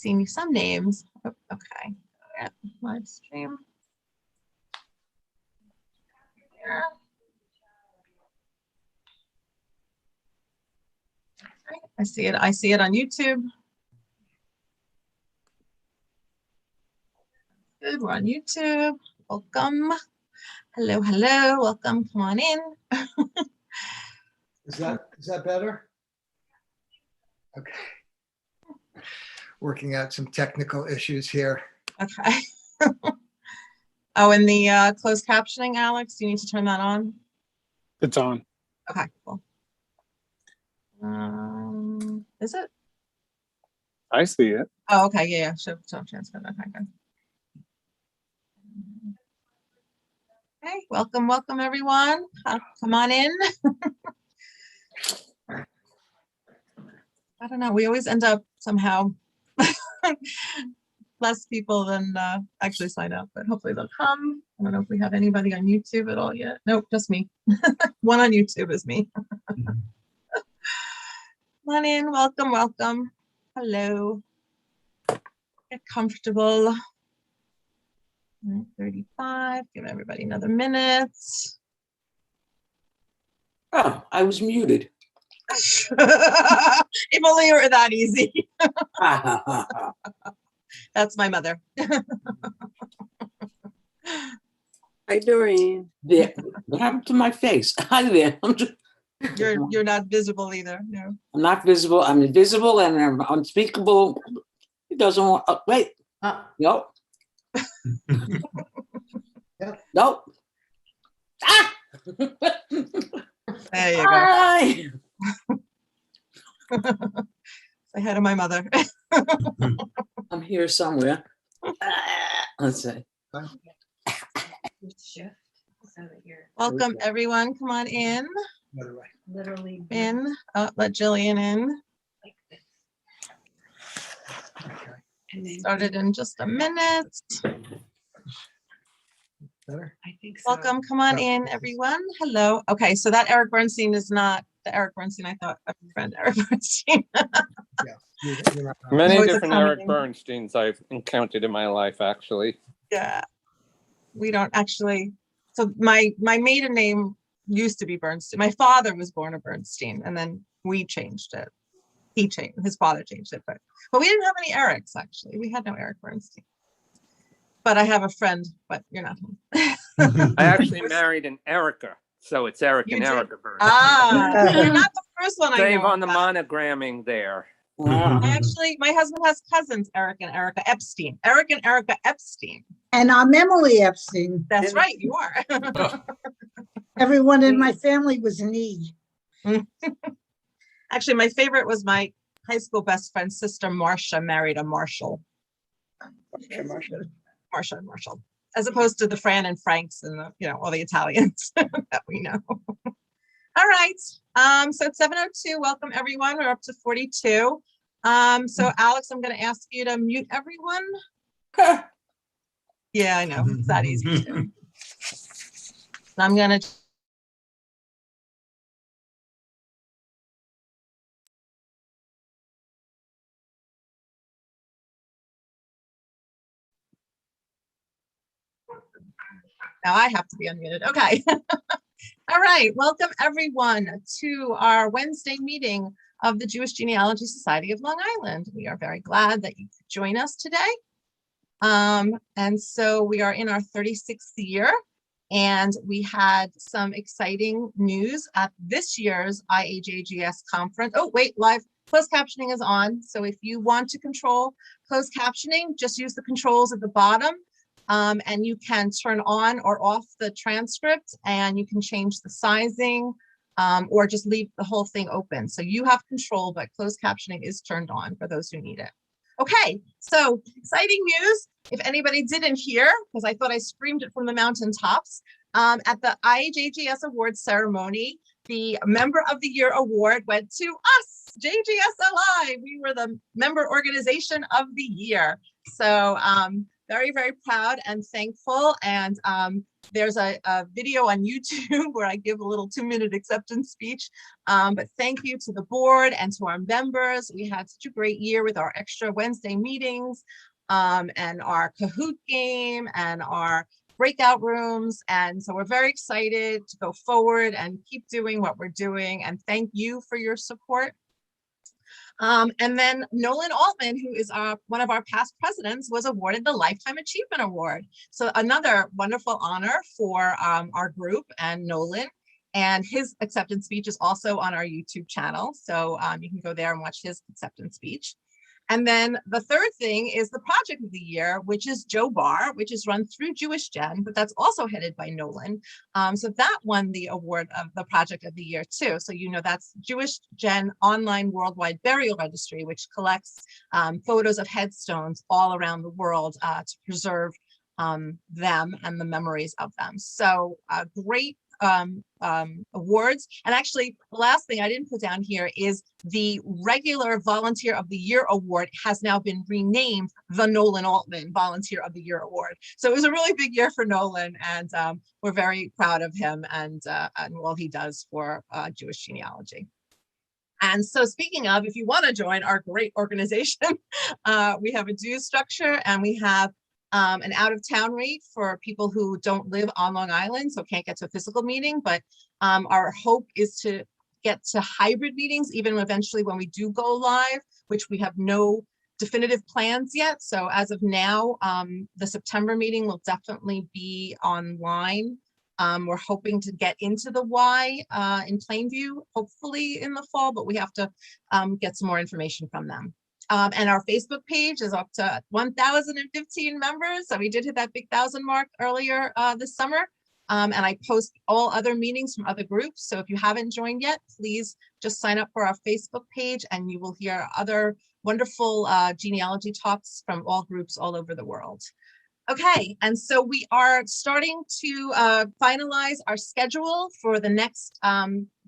seeing some names. Oh, okay, yeah, live stream. Yeah. I see it. I see it on YouTube. Good, we're on YouTube. Welcome. Hello, hello. Welcome. Come on in. Is that better? Okay. Working out some technical issues here. Okay. Oh, and the closed captioning, Alex, you need to turn that on. It's on. Okay, cool. Is it? I see it. Oh, okay, yeah, show transfer. Okay, good. Okay, welcome, welcome everyone. Come on in. I don't know, we always end up somehow less people than actually sign up, but hopefully they'll come. I don't know if we have anybody on YouTube at all yet. Nope, just me. One on YouTube is me. Come on in, welcome, welcome. Hello. Get comfortable. 35, give everybody another minute. Oh, I was muted. If only it were that easy. That's my mother. Hi, Doreen. There. What happened to my face? Hi there. You're not visible either. No. I'm not visible. I'm invisible and I'm unspeakable. It doesn't want. Oh, wait. Nope. Yep. Nope. Ah! There you go. Hi. Say hi to my mother. I'm here somewhere. Let's see. Welcome everyone. Come on in. Another way. Literally In. Oh, let Jillian in. like this. Okay. And then Started in just a minute. Better? I think so. Welcome. Come on in, everyone. Hello. Okay, so that Eric Bernstein is not the Eric Bernstein I thought of, friend Eric Bernstein. Yeah. You're not wrong. Many No, it's a different Eric common- Bernsteins I've encountered in my life, actually. Yeah, we don't actually. So my maiden name used to be Bernstein. My father was born a Bernstein, and then we changed it. He changed. His father changed it, but we didn't have any Erics actually. We had no Eric Bernstein. But I have a friend, but you're not him. I actually married an Erica, so it's Eric You and did? Erica Bernstein. Ah, you're not the first one I Save know on the about. monogramming there. Wow. Actually, my husband has cousins, Eric and Erica Epstein. Eric and Erica Epstein. And I'm Emily Epstein. That's right, you are. Everyone in my family was an E. Actually, my favorite was my high school best friend's sister, Marcia, married a Marshall. Marcia and Marshall, as opposed to the Fran and Franks and the, all the Italians that we know. All right, so it's 7:02. Welcome everyone. We're up to 42. So Alex, I'm going to ask you to mute everyone. Yeah, I know it's that easy too. I'm going to. Now I have to be unmuted. Okay. All right. Welcome everyone to our Wednesday meeting of the Jewish Genealogy Society of Long Island. We are very glad that you could join us today. And so we are in our 36th year, and we had some exciting news at this year's IAJGS conference. Oh, wait, live closed captioning is on. So if you want to control closed captioning, just use the controls at the bottom. And you can turn on or off the transcript, and you can change the sizing or just leave the whole thing open. So you have control, but closed captioning is turned on for those who need it. Okay, so exciting news. If anybody didn't hear, because I thought I screamed it from the mountaintops, at the IAJGS Awards ceremony, the Member of the Year award went to us, JGSLI. We were the Member Organization of the Year. So very, very proud and thankful. And there's a video on YouTube where I give a little 2-minute acceptance speech. But thank you to the board and to our members. We had such a great year with our extra Wednesday meetings and our Kahoot game and our breakout rooms. And so we're very excited to go forward and keep doing what we're doing. And thank you for your support. And then Nolan Altman, who is one of our past presidents, was awarded the Lifetime Achievement Award. So another wonderful honor for our group and Nolan. And his acceptance speech is also on our YouTube channel. So you can go there and watch his acceptance speech. And then the third thing is the project of the year, which is Joe Bar, which is run through Jewish Gen, but that's also headed by Nolan. So that won the award of the project of the year too. So you know that's Jewish Gen Online Worldwide Burial Registry, which collects photos of headstones all around the world to preserve them and the memories of them. So great awards. And actually, the last thing I didn't put down here is the regular Volunteer of the Year Award has now been renamed the Nolan Altman Volunteer of the Year Award. So it was a really big year for Nolan, and we're very proud of him and all he does for Jewish genealogy. And so speaking of, if you want to join our great organization, we have a dues structure, and we have an out-of-town rate for people who don't live on Long Island, so can't get to a physical meeting. But our hope is to get to hybrid meetings, even eventually when we do go live, which we have no definitive plans yet. So as of now, the September meeting will definitely be online. We're hoping to get into the Y in Plainview, hopefully in the fall, but we have to get some more information from them. And our Facebook page is up to 1,015 members. So we did hit that big 1,000 mark earlier this summer. And I post all other meetings from other groups. So if you haven't joined yet, please just sign up for our Facebook page and you will hear other wonderful genealogy talks from all groups all over the world. Okay, and so we are starting to finalize our schedule for the next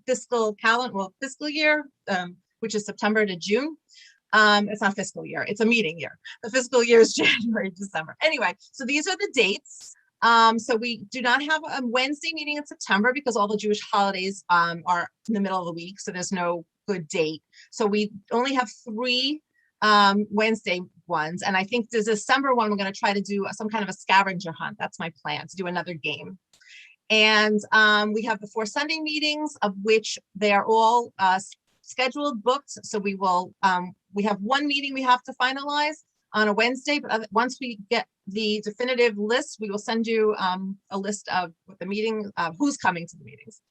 fiscal year, which is September to June. It's not fiscal year, it's a meeting year. The fiscal year is January, December. Anyway, so these are the dates. So we do not have a Wednesday meeting in September because all the Jewish holidays are in the middle of the week, so there's no good date. So we only have 3 Wednesday ones, and I think the December one, we're going to try to do some kind of a scavenger hunt. That's my plan, to do another game. And we have the 4 Sunday meetings, of which they are all scheduled, booked. So we will, we have 1 meeting we have to finalize on a Wednesday, but once we get the definitive list, we will send you a list of what the meeting, who's coming to the meetings.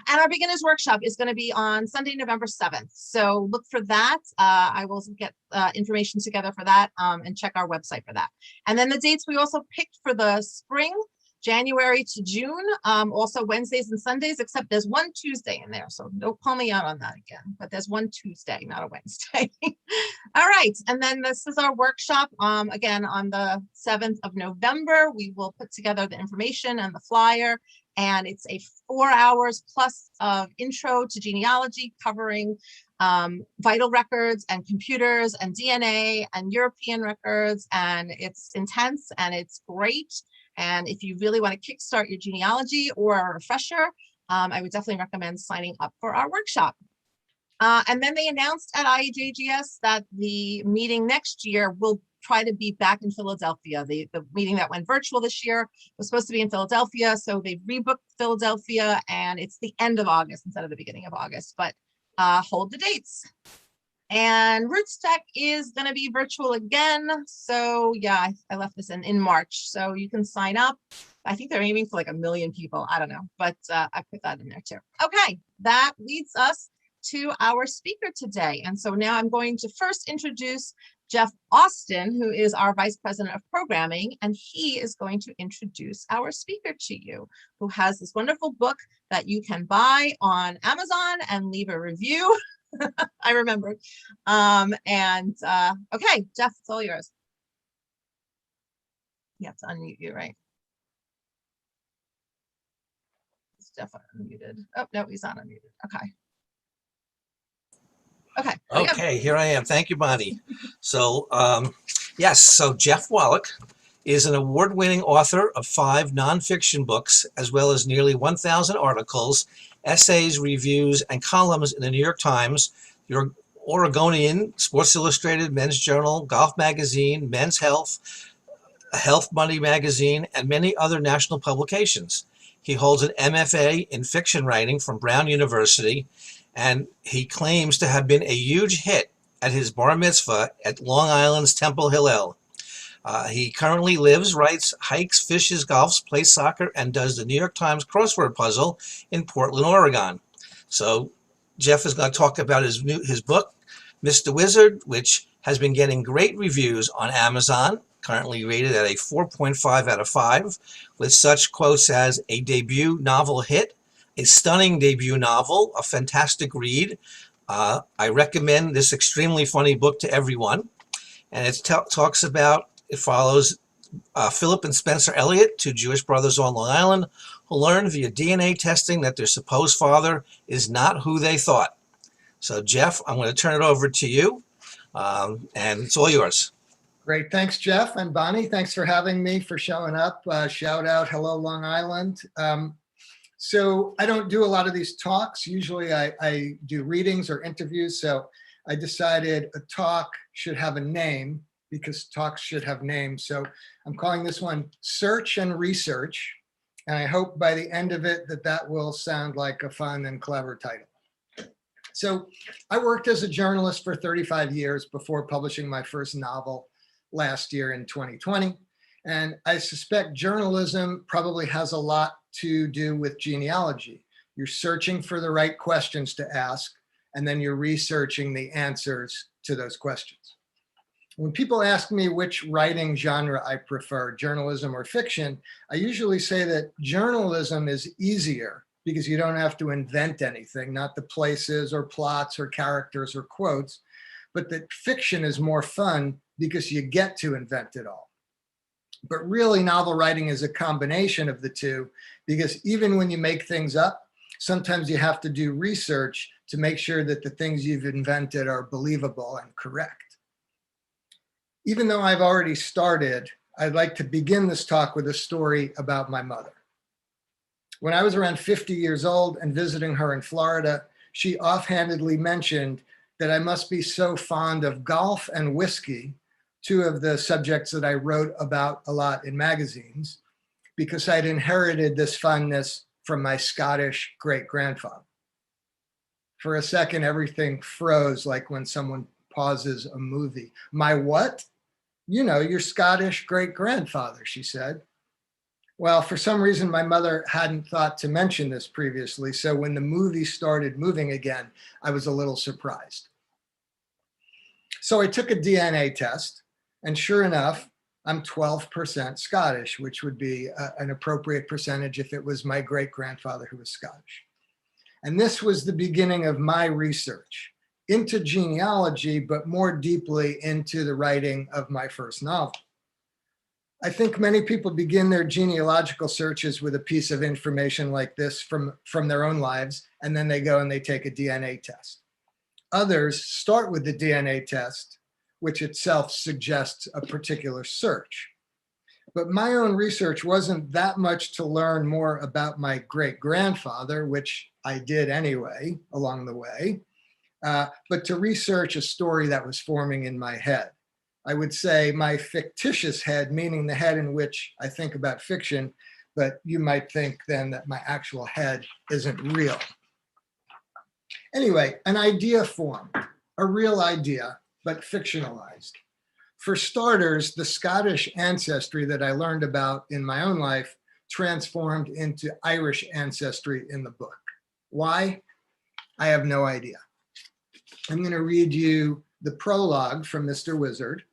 And our beginners workshop is going to be on Sunday, November 7th. So look for that. I will get information together for that and check our website for that. And then the dates we also picked for the spring, January to June, also Wednesdays and Sundays, except there's 1 Tuesday in there. So don't call me out on that again, but there's 1 Tuesday, not a Wednesday. All right, and then this is our workshop. Again, on the 7th of November, we will put together the information and the flyer, and it's a 4 hours plus of intro to genealogy covering vital records and computers and DNA and European records, and it's intense and it's great. And if you really want to kickstart your genealogy or a refresher, I would definitely recommend signing up for our workshop. And then they announced at IJGS that the meeting next year will try to be back in Philadelphia. The meeting that went virtual this year was supposed to be in Philadelphia, so they rebooked Philadelphia, and it's the end of August instead of the beginning of August, but hold the dates. And Roots Tech is going to be virtual again. So yeah, I left this in March. So you can sign up. I think they're aiming for like 1 million people. I don't know, but I put that in there too. Okay, that leads us to our speaker today. And so now I'm going to first introduce Jeff Austin, who is our Vice President of Programming, and he is going to introduce our speaker to you, who has this wonderful book that you can buy on Amazon and leave a review. I remember. Okay, Jeff, it's all yours. You have to unmute you, right? Is Jeff unmuted? Oh, no, he's not unmuted. Okay. Okay. Okay, here I am. Thank you, Bonnie. So, yes, so Jeff Wallach is an award-winning author of 5 nonfiction books, as well as nearly 1,000 articles, essays, reviews, and columns in the New York Times, the Oregonian, Sports Illustrated, Men's Journal, Golf Magazine, Men's Health, Health Money Magazine, and many other national publications. He holds an MFA in fiction writing from Brown University, and he claims to have been a huge hit at his bar mitzvah at Long Island's Temple Hillel. He currently lives, writes, hikes, fishes, golfs, plays soccer, and does the New York Times crossword puzzle in Portland, Oregon. So Jeff is going to talk about his book, Mr. Wizard, which has been getting great reviews on Amazon, currently rated at a 4.5 out of 5, with such quotes as a debut novel hit, a stunning debut novel, a fantastic read. I recommend this extremely funny book to everyone. And it follows Philip and Spencer Elliott, 2 Jewish brothers on Long Island, who learned via DNA testing that their supposed father is not who they thought. So Jeff, I'm going to turn it over to you, and it's all yours. Great. Thanks, Jeff and Bonnie. Thanks for having me, for showing up. Shout out, hello, Long Island. So I don't do a lot of these talks. Usually I do readings or interviews. So I decided a talk should have a name, because talks should have names. So I'm calling this one Search and Research. And I hope by the end of it that will sound like a fun and clever title. So I worked as a journalist for 35 years before publishing my first novel last year in 2020. And I suspect journalism probably has a lot to do with genealogy. You're searching for the right questions to ask, and then you're researching the answers to those questions. When people ask me which writing genre I prefer, journalism or fiction, I usually say that journalism is easier because you don't have to invent anything, not the places or plots or characters or quotes, but that fiction is more fun because you get to invent it all. But really, novel writing is a combination of the two, because even when you make things up, sometimes you have to do research to make sure that the things you've invented are believable and correct. Even though I've already started, I'd like to begin this talk with a story about my mother. When I was around 50 years old and visiting her in Florida, she offhandedly mentioned that I must be so fond of golf and whiskey, 2 of the subjects that I wrote about a lot in magazines, because I'd inherited this fondness from my Scottish great-grandfather. For a second, everything froze, like when someone pauses a movie. My what? You know, your Scottish great-grandfather, she said. Well, for some reason, my mother hadn't thought to mention this previously, so when the movie started moving again, I was a little surprised. So I took a DNA test, and sure enough, I'm 12% Scottish, which would be an appropriate percentage if it was my great-grandfather who was Scottish. And this was the beginning of my research into genealogy, but more deeply into the writing of my first novel. I think many people begin their genealogical searches with a piece of information like this from their own lives, and then they go and they take a DNA test. Others start with the DNA test, which itself suggests a particular search. But my own research wasn't that much to learn more about my great-grandfather, which I did anyway along the way, but to research a story that was forming in my head. I would say my fictitious head, meaning the head in which I think about fiction, but you might think then that my actual head isn't real. Anyway, an idea formed, a real idea, but fictionalized. For starters, the Scottish ancestry that I learned about in my own life transformed into Irish ancestry in the book. Why? I have no idea. I'm going to read you the prologue from Mr. Wizard,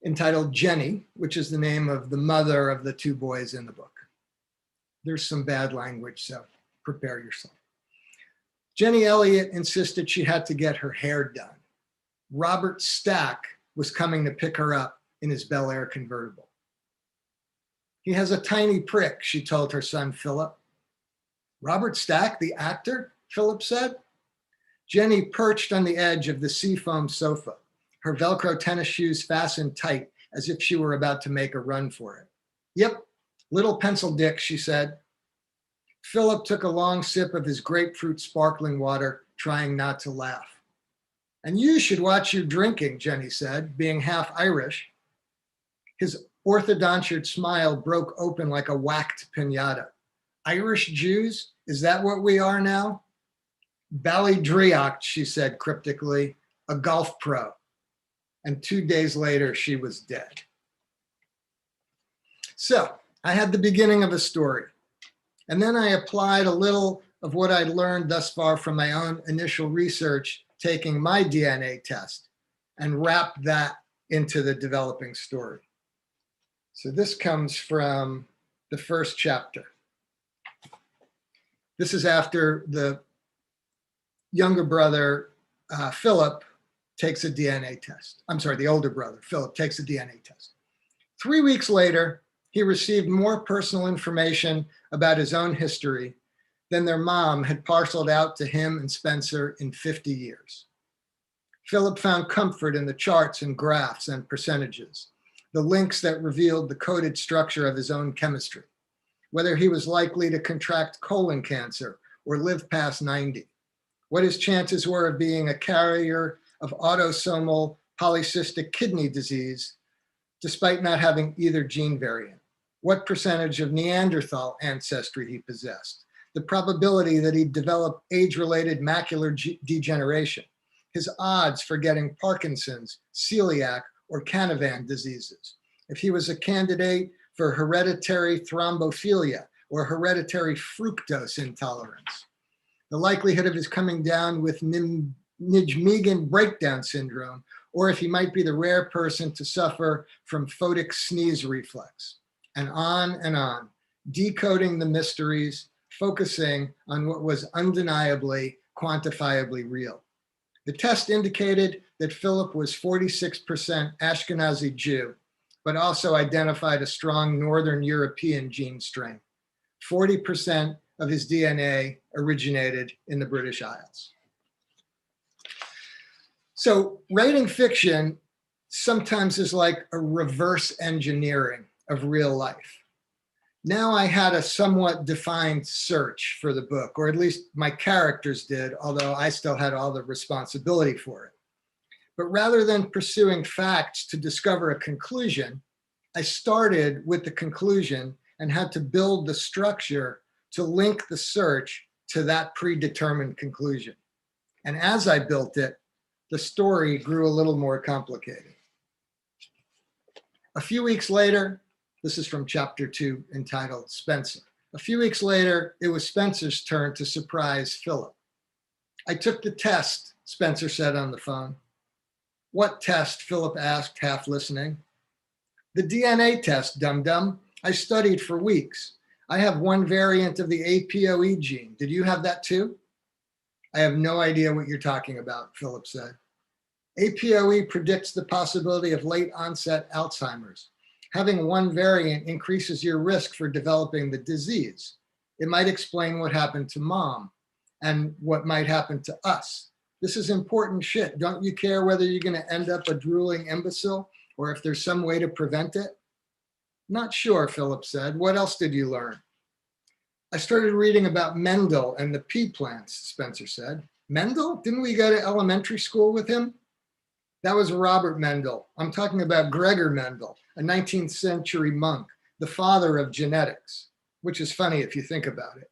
entitled Jenny, which is the name of the mother of the 2 boys in the book. There's some bad language, so prepare yourself. Jenny Elliott insisted she had to get her hair done. Robert Stack was coming to pick her up in his Bel Air convertible. He has a tiny prick, she told her son, Philip. Robert Stack, the actor? Philip said. Jenny perched on the edge of the seafoam sofa, her Velcro tennis shoes fastened tight as if she were about to make a run for it. Yep, little pencil dick, she said. Philip took a long sip of his grapefruit sparkling water, trying not to laugh. And you should watch your drinking, Jenny said, being half Irish. His orthodontured smile broke open like a whacked piñata. Irish Jews? Is that what we are now? Ballydriocht, she said cryptically, a golf pro. And 2 days later, she was dead. So I had the beginning of a story. And then I applied a little of what I'd learned thus far from my own initial research, taking my DNA test, and wrapped that into the developing story. So this comes from the first chapter. This is after the younger brother, Philip, takes a DNA test. I'm sorry, the older brother, Philip, takes a DNA test. 3 weeks later, he received more personal information about his own history than their mom had parceled out to him and Spencer in 50 years. Philip found comfort in the charts and graphs and percentages, the links that revealed the coded structure of his own chemistry, whether he was likely to contract colon cancer or live past 90, what his chances were of being a carrier of autosomal polycystic kidney disease, despite not having either gene variant, what percentage of Neanderthal ancestry he possessed, the probability that he'd develop age-related macular degeneration, his odds for getting Parkinson's, celiac, or Canavan diseases, if he was a candidate for hereditary thrombophilia or hereditary fructose intolerance, the likelihood of his coming down with Nijmegen breakdown syndrome, or if he might be the rare person to suffer from photic sneeze reflex, and on, decoding the mysteries, focusing on what was undeniably, quantifiably real. The test indicated that Philip was 46% Ashkenazi Jew, but also identified a strong Northern European gene strain. 40% of his DNA originated in the British Isles. So writing fiction sometimes is like a reverse engineering of real life. Now I had a somewhat defined search for the book, or at least my characters did, although I still had all the responsibility for it. But rather than pursuing facts to discover a conclusion, I started with the conclusion and had to build the structure to link the search to that predetermined conclusion. And as I built it, the story grew a little more complicated. A few weeks later, this is from chapter 2 entitled Spencer. A few weeks later, it was Spencer's turn to surprise Philip. I took the test, Spencer said on the phone. What test? Philip asked, half listening. The DNA test, dum-dum. I studied for weeks. I have one variant of the APOE gene. Did you have that too? I have no idea what you're talking about, Philip said. APOE predicts the possibility of late onset Alzheimer's. Having one variant increases your risk for developing the disease. It might explain what happened to mom and what might happen to us. This is important shit. Don't you care whether you're going to end up a drooling imbecile or if there's some way to prevent it? Not sure, Philip said. What else did you learn? I started reading about Mendel and the pea plants, Spencer said. Mendel? Didn't we go to elementary school with him? That was Robert Mendel. I'm talking about Gregor Mendel, a 19th century monk, the father of genetics, which is funny if you think about it.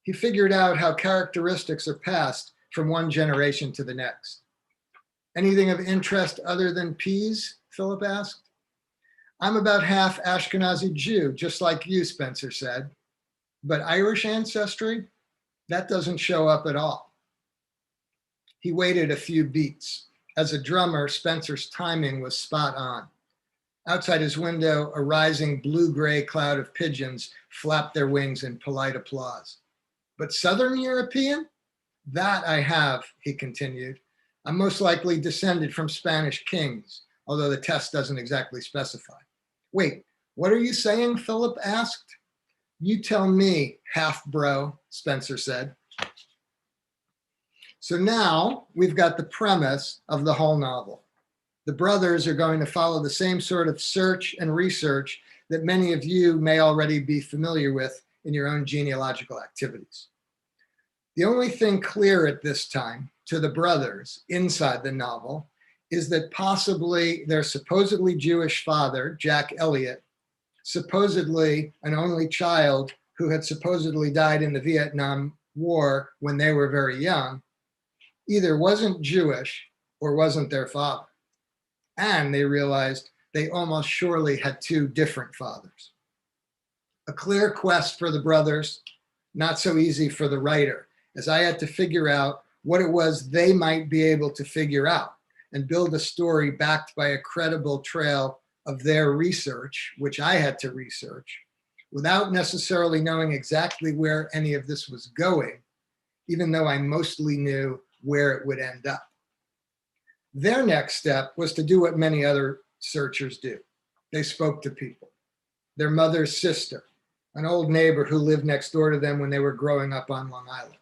He figured out how characteristics are passed from one generation to the next. Anything of interest other than peas? Philip asked. I'm about half Ashkenazi Jew, just like you, Spencer said. But Irish ancestry? That doesn't show up at all. He waited a few beats. As a drummer, Spencer's timing was spot on. Outside his window, a rising blue-gray cloud of pigeons flapped their wings in polite applause. But Southern European? That I have, he continued. I'm most likely descended from Spanish kings, although the test doesn't exactly specify. Wait, what are you saying? Philip asked. You tell me, half bro, Spencer said. So now we've got the premise of the whole novel. The brothers are going to follow the same sort of search and research that many of you may already be familiar with in your own genealogical activities. The only thing clear at this time to the brothers inside the novel is that possibly their supposedly Jewish father, Jack Elliott, supposedly an only child who had supposedly died in the Vietnam War when they were very young, either wasn't Jewish or wasn't their father. And they realized they almost surely had two different fathers. A clear quest for the brothers, not so easy for the writer, as I had to figure out what it was they might be able to figure out and build a story backed by a credible trail of their research, which I had to research, without necessarily knowing exactly where any of this was going, even though I mostly knew where it would end up. Their next step was to do what many other searchers do. They spoke to people. Their mother's sister, an old neighbor who lived next door to them when they were growing up on Long Island.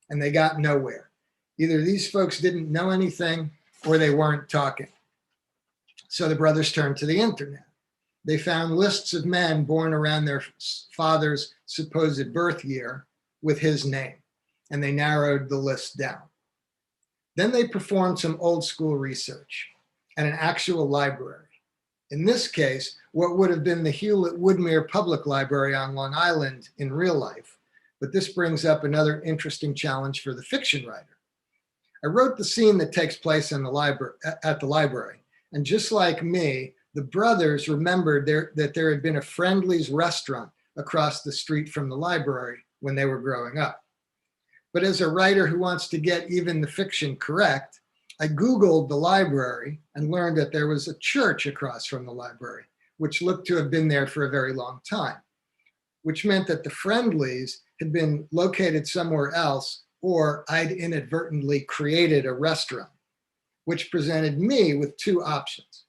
And they got nowhere. Either these folks didn't know anything or they weren't talking. So the brothers turned to the internet. They found lists of men born around their father's supposed birth year with his name, and they narrowed the list down. Then they performed some old school research at an actual library. In this case, what would have been the Hewlett Woodmere Public Library on Long Island in real life. But this brings up another interesting challenge for the fiction writer. I wrote the scene that takes place in at the library. And just like me, the brothers remembered that there had been a Friendly's restaurant across the street from the library when they were growing up. But as a writer who wants to get even the fiction correct, I Googled the library and learned that there was a church across from the library, which looked to have been there for a very long time, which meant that the Friendlies had been located somewhere else, or I'd inadvertently created a restaurant, which presented me with two options.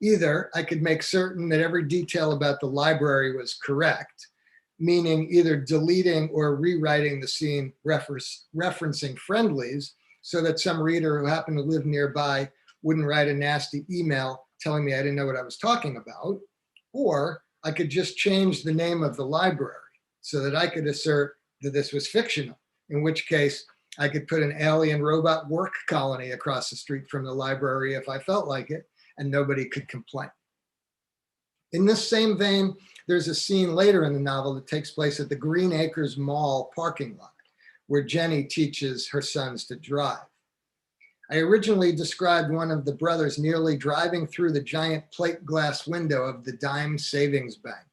Either I could make certain that every detail about the library was correct, meaning either deleting or rewriting the scene referencing Friendlies so that some reader who happened to live nearby wouldn't write a nasty email telling me I didn't know what I was talking about, or I could just change the name of the library so that I could assert that this was fictional, in which case I could put an alien robot work colony across the street from the library if I felt like it, and nobody could complain. In this same vein, there's a scene later in the novel that takes place at the Green Acres Mall parking lot, where Jenny teaches her sons to drive. I originally described one of the brothers nearly driving through the giant plate glass window of the Dime Savings Bank,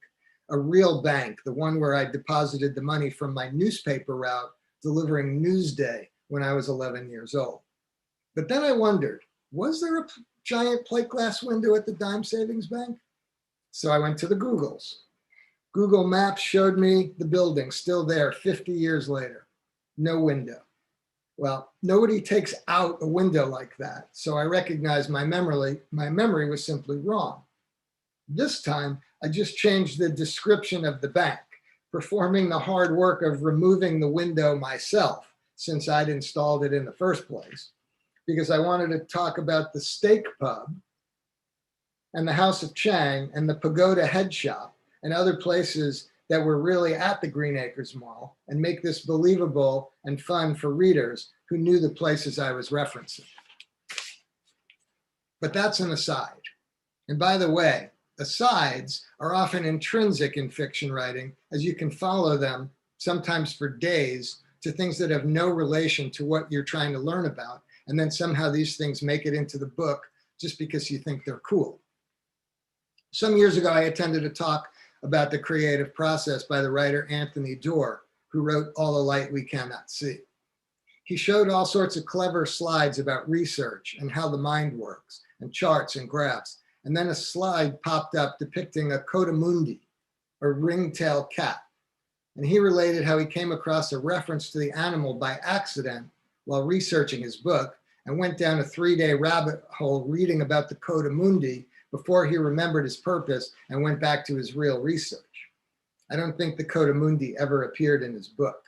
a real bank, the one where I deposited the money from my newspaper route delivering Newsday when I was 11 years old. But then I wondered, was there a giant plate glass window at the Dime Savings Bank? So I went to the Googles. Google Maps showed me the building still there 50 years later, no window. Well, nobody takes out a window like that, so I recognized my memory was simply wrong. This time, I just changed the description of the bank, performing the hard work of removing the window myself, since I'd installed it in the first place, because I wanted to talk about the Steak Pub and the House of Chang and the Pagoda Head Shop and other places that were really at the Green Acres Mall and make this believable and fun for readers who knew the places I was referencing. But that's an aside. And by the way, asides are often intrinsic in fiction writing, as you can follow them, sometimes for days, to things that have no relation to what you're trying to learn about. And then somehow these things make it into the book just because you think they're cool. Some years ago, I attended a talk about the creative process by the writer Anthony Doerr, who wrote All the Light We Cannot See. He showed all sorts of clever slides about research and how the mind works, and charts and graphs. And then a slide popped up depicting a coatimundi, or ringtail cat. And he related how he came across a reference to the animal by accident while researching his book, and went down a 3-day rabbit hole reading about the coatimundi before he remembered his purpose and went back to his real research. I don't think the coatimundi ever appeared in his book,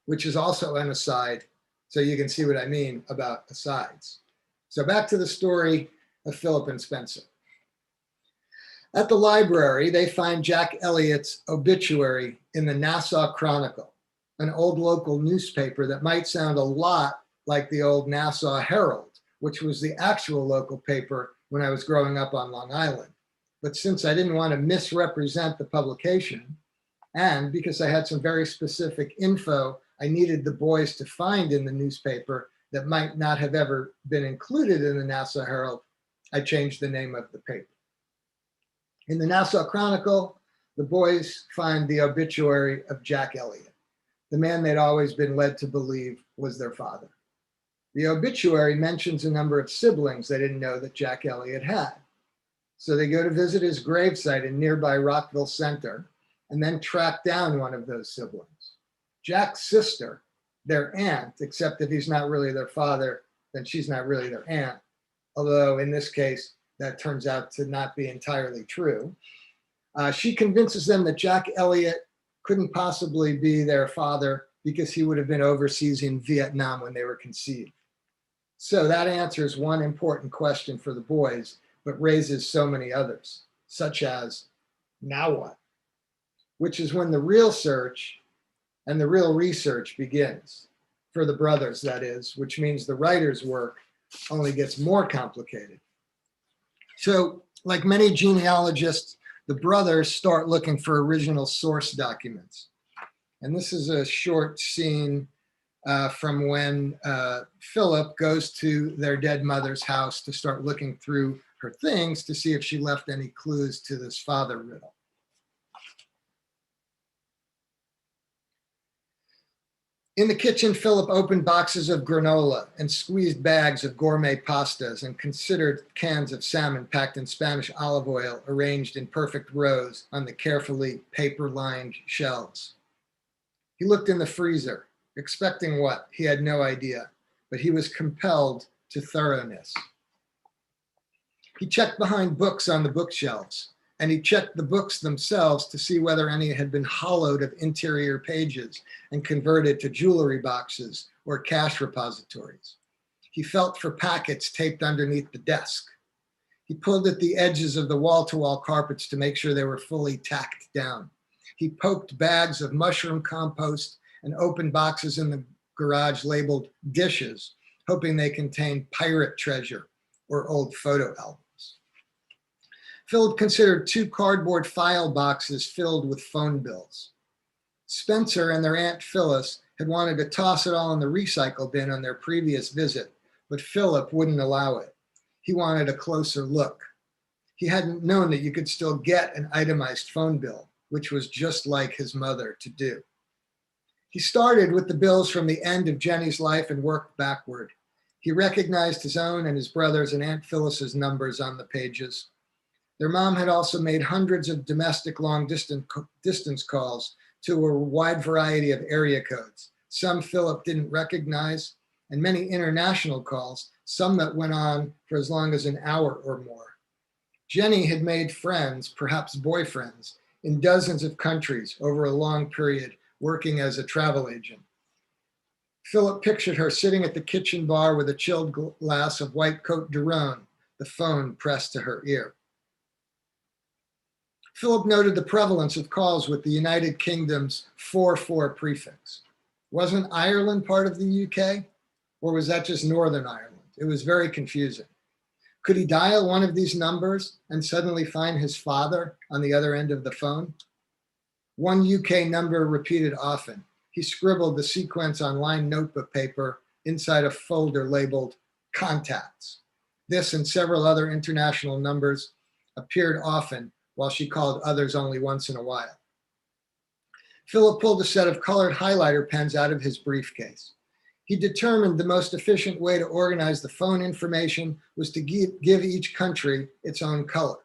which is also an aside, so you can see what I mean about asides. So back to the story of Philip and Spencer. At the library, they find Jack Elliott's obituary in the Nassau Chronicle, an old local newspaper that might sound a lot like the old Nassau Herald, which was the actual local paper when I was growing up on Long Island. But since I didn't want to misrepresent the publication, and because I had some very specific info I needed the boys to find in the newspaper that might not have ever been included in the Nassau Herald, I changed the name of the paper. In the Nassau Chronicle, the boys find the obituary of Jack Elliott, the man they'd always been led to believe was their father. The obituary mentions a number of siblings they didn't know that Jack Elliott had. So they go to visit his gravesite in nearby Rockville Center and then track down one of those siblings. Jack's sister, their aunt, except that he's not really their father, then she's not really their aunt. Although in this case, that turns out to not be entirely true. She convinces them that Jack Elliott couldn't possibly be their father because he would have been overseas in Vietnam when they were conceived. So that answers one important question for the boys, but raises so many others, such as, now what? Which is when the real search and the real research begins, for the brothers, that is, which means the writer's work only gets more complicated. So, like many genealogists, the brothers start looking for original source documents. And this is a short scene from when Philip goes to their dead mother's house to start looking through her things to see if she left any clues to this father riddle. In the kitchen, Philip opened boxes of granola and squeezed bags of gourmet pastas and considered cans of salmon packed in Spanish olive oil arranged in perfect rows on the carefully paper-lined shelves. He looked in the freezer, expecting what? He had no idea, but he was compelled to thoroughness. He checked behind books on the bookshelves, and he checked the books themselves to see whether any had been hollowed of interior pages and converted to jewelry boxes or cash repositories. He felt for packets taped underneath the desk. He pulled at the edges of the wall-to-wall carpets to make sure they were fully tacked down. He poked bags of mushroom compost and opened boxes in the garage labeled dishes, hoping they contained pirate treasure or old photo albums. Philip considered 2 cardboard file boxes filled with phone bills. Spencer and their Aunt Phyllis had wanted to toss it all in the recycle bin on their previous visit, but Philip wouldn't allow it. He wanted a closer look. He hadn't known that you could still get an itemized phone bill, which was just like his mother to do. He started with the bills from the end of Jenny's life and worked backward. He recognized his own and his brother's and Aunt Phyllis's numbers on the pages. Their mom had also made hundreds of domestic long distance calls to a wide variety of area codes, some Philip didn't recognize, and many international calls, some that went on for as long as an hour or more. Jenny had made friends, perhaps boyfriends, in dozens of countries over a long period, working as a travel agent. Philip pictured her sitting at the kitchen bar with a chilled glass of white Côte d'Ivoire, the phone pressed to her ear. Philip noted the prevalence of calls with the United Kingdom's 44 prefix. Wasn't Ireland part of the UK? Or was that just Northern Ireland? It was very confusing. Could he dial one of these numbers and suddenly find his father on the other end of the phone? One UK number repeated often. He scribbled the sequence on lined notebook paper inside a folder labeled contacts. This and several other international numbers appeared often, while she called others only once in a while. Philip pulled a set of colored highlighter pens out of his briefcase. He determined the most efficient way to organize the phone information was to give each country its own color.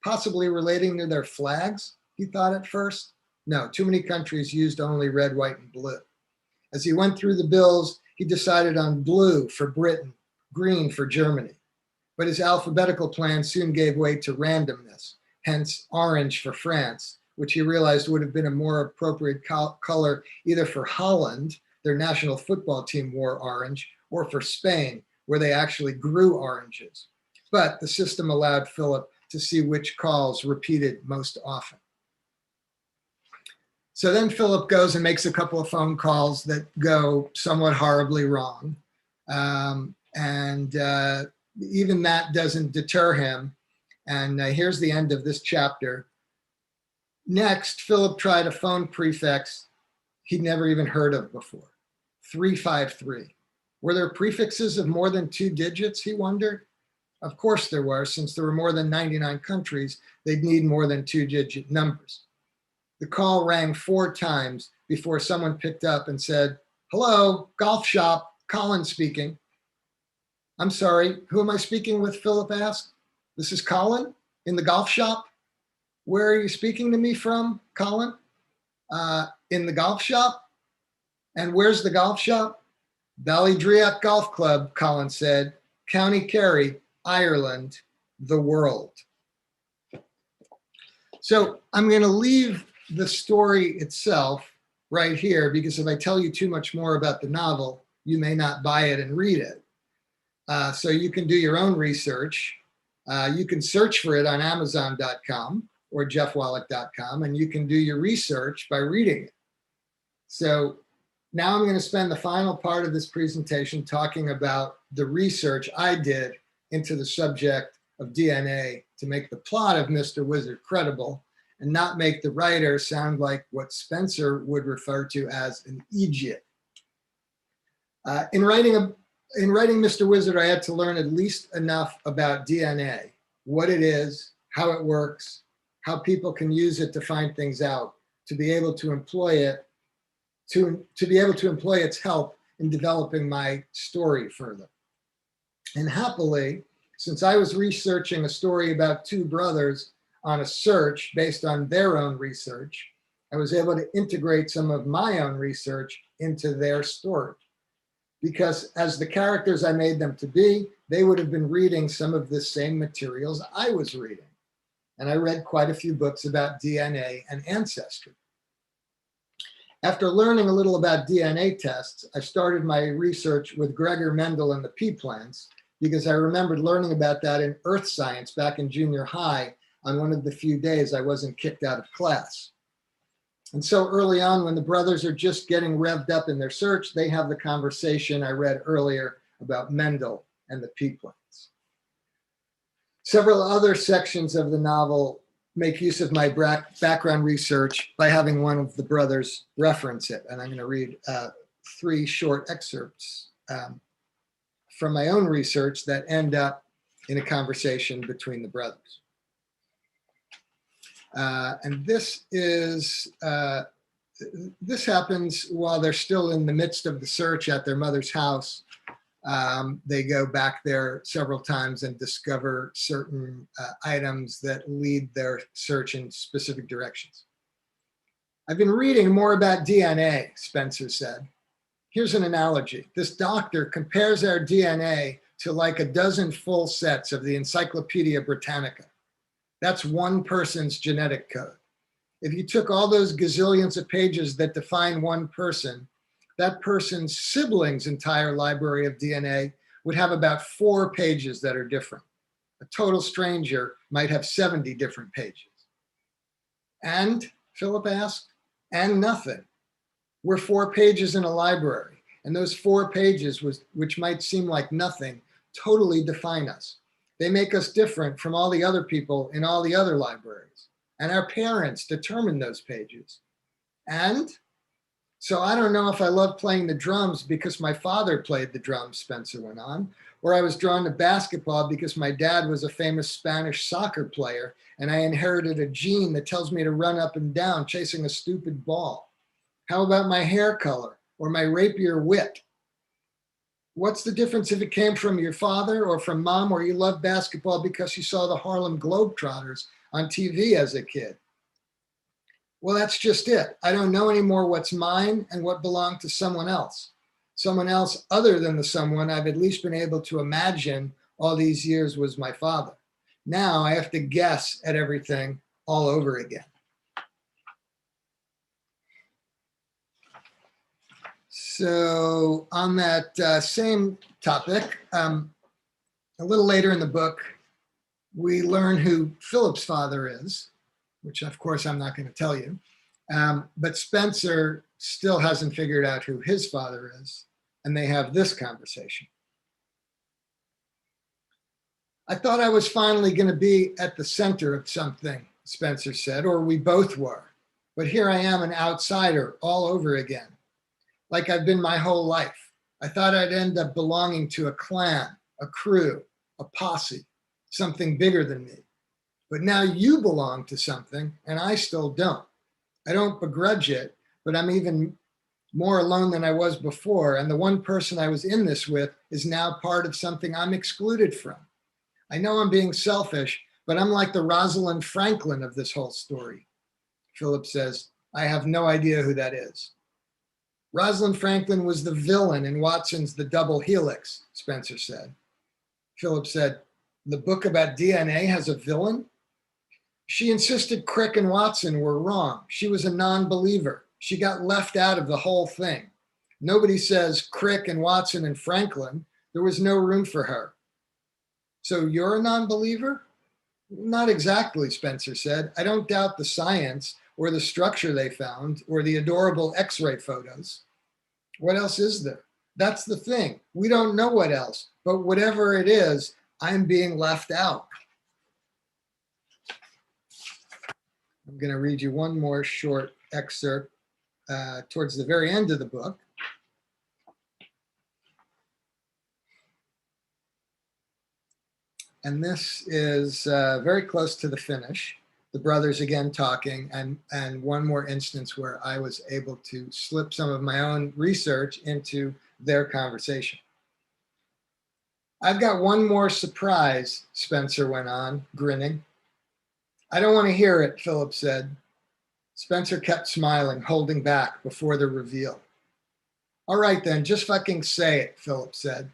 Possibly relating to their flags, he thought at first. No, too many countries used only red, white, and blue. As he went through the bills, he decided on blue for Britain, green for Germany. But his alphabetical plan soon gave way to randomness, hence orange for France, which he realized would have been a more appropriate color either for Holland, their national football team wore orange, or for Spain, where they actually grew oranges. but the system allowed Philip to see which calls repeated most often. So then Philip goes and makes a couple of phone calls that go somewhat horribly wrong. Even that doesn't deter him. And here's the end of this chapter. Next, Philip tried a phone prefix he'd never even heard of before, 353. Were there prefixes of more than 2 digits, he wondered? Of course there were. Since there were more than 99 countries, they'd need more than 2-digit numbers. The call rang 4 times before someone picked up and said, "Hello, golf shop, Colin speaking." "I'm sorry, who am I speaking with?" Philip asked. "This is Colin in the golf shop." "Where are you speaking to me from, Colin?" In the golf shop." "And where's the golf shop?" "Ballydriac Golf Club," Colin said. "County Kerry, Ireland, the world." So I'm going to leave the story itself right here, because if I tell you too much more about the novel, you may not buy it and read it. So you can do your own research. You can search for it on Amazon.com or JeffWallach.com, and you can do your research by reading it. So now I'm going to spend the final part of this presentation talking about the research I did into the subject of DNA to make the plot of Mr. Wizard credible and not make the writer sound like what Spencer would refer to as an idiot. In writing Mr. Wizard, I had to learn at least enough about DNA, what it is, how it works, how people can use it to find things out, to be able to employ it, to be able to employ its help in developing my story further. And happily, since I was researching a story about 2 brothers on a search based on their own research, I was able to integrate some of my own research into their story. Because as the characters I made them to be, they would have been reading some of the same materials I was reading. And I read quite a few books about DNA and ancestry. After learning a little about DNA tests, I started my research with Gregor Mendel and the pea plants, because I remembered learning about that in earth science back in junior high on one of the few days I wasn't kicked out of class. And so early on, when the brothers are just getting revved up in their search, they have the conversation I read earlier about Mendel and the pea plants. Several other sections of the novel make use of my background research by having one of the brothers reference it. And I'm going to read 3 short excerpts from my own research that end up in a conversation between the brothers. And this happens while they're still in the midst of the search at their mother's house. They go back there several times and discover certain items that lead their search in specific directions. "I've been reading more about DNA," Spencer said. "Here's an analogy. This doctor compares our DNA to like a dozen full sets of the Encyclopedia Britannica. That's one person's genetic code. If you took all those gazillions of pages that define one person, that person's sibling's entire library of DNA would have about 4 pages that are different. A total stranger might have 70 different pages." "And?" Philip asked. "And nothing. We're 4 pages in a library, and those 4 pages, which might seem like nothing, totally define us. They make us different from all the other people in all the other libraries, and our parents determine those pages. And so I don't know if I love playing the drums because my father played the drums," Spencer went on, "or I was drawn to basketball because my dad was a famous Spanish soccer player and I inherited a gene that tells me to run up and down chasing a stupid ball. How about my hair color or my rapier wit? What's the difference if it came from your father or from mom, or you loved basketball because you saw the Harlem Globetrotters on TV as a kid? Well, that's just it. I don't know anymore what's mine and what belonged to someone else other than the someone I've at least been able to imagine all these years was my father. Now I have to guess at everything all over again." So on that same topic, a little later in the book, We learn who Philip's father is, which of course I'm not going to tell you. But Spencer still hasn't figured out who his father is. And they have this conversation. I thought I was finally going to be at the center of something, Spencer said, or we both were. But here I am, an outsider all over again, like I've been my whole life. I thought I'd end up belonging to a clan, a crew, a posse, something bigger than me. But now you belong to something, and I still don't. I don't begrudge it, but I'm even more alone than I was before. And the one person I was in this with is now part of something I'm excluded from. I know I'm being selfish, but I'm like the Rosalind Franklin of this whole story. Philip says, I have no idea who that is. Rosalind Franklin was the villain in Watson's The Double Helix, Spencer said. Philip said, the book about DNA has a villain? She insisted Crick and Watson were wrong. She was a non-believer. She got left out of the whole thing. Nobody says Crick and Watson and Franklin. There was no room for her. So you're a non-believer? Not exactly, Spencer said. I don't doubt the science or the structure they found or the adorable X-ray photos. What else is there? That's the thing. We don't know what else, but whatever it is, I'm being left out. I'm going to read you one more short excerpt towards the very end of the book. And this is very close to the finish. The brothers again talking, and one more instance where I was able to slip some of my own research into their conversation. I've got one more surprise, Spencer went on, grinning. I don't want to hear it, Philip said. Spencer kept smiling, holding back before the reveal. All right then, just fucking say it, Philip said.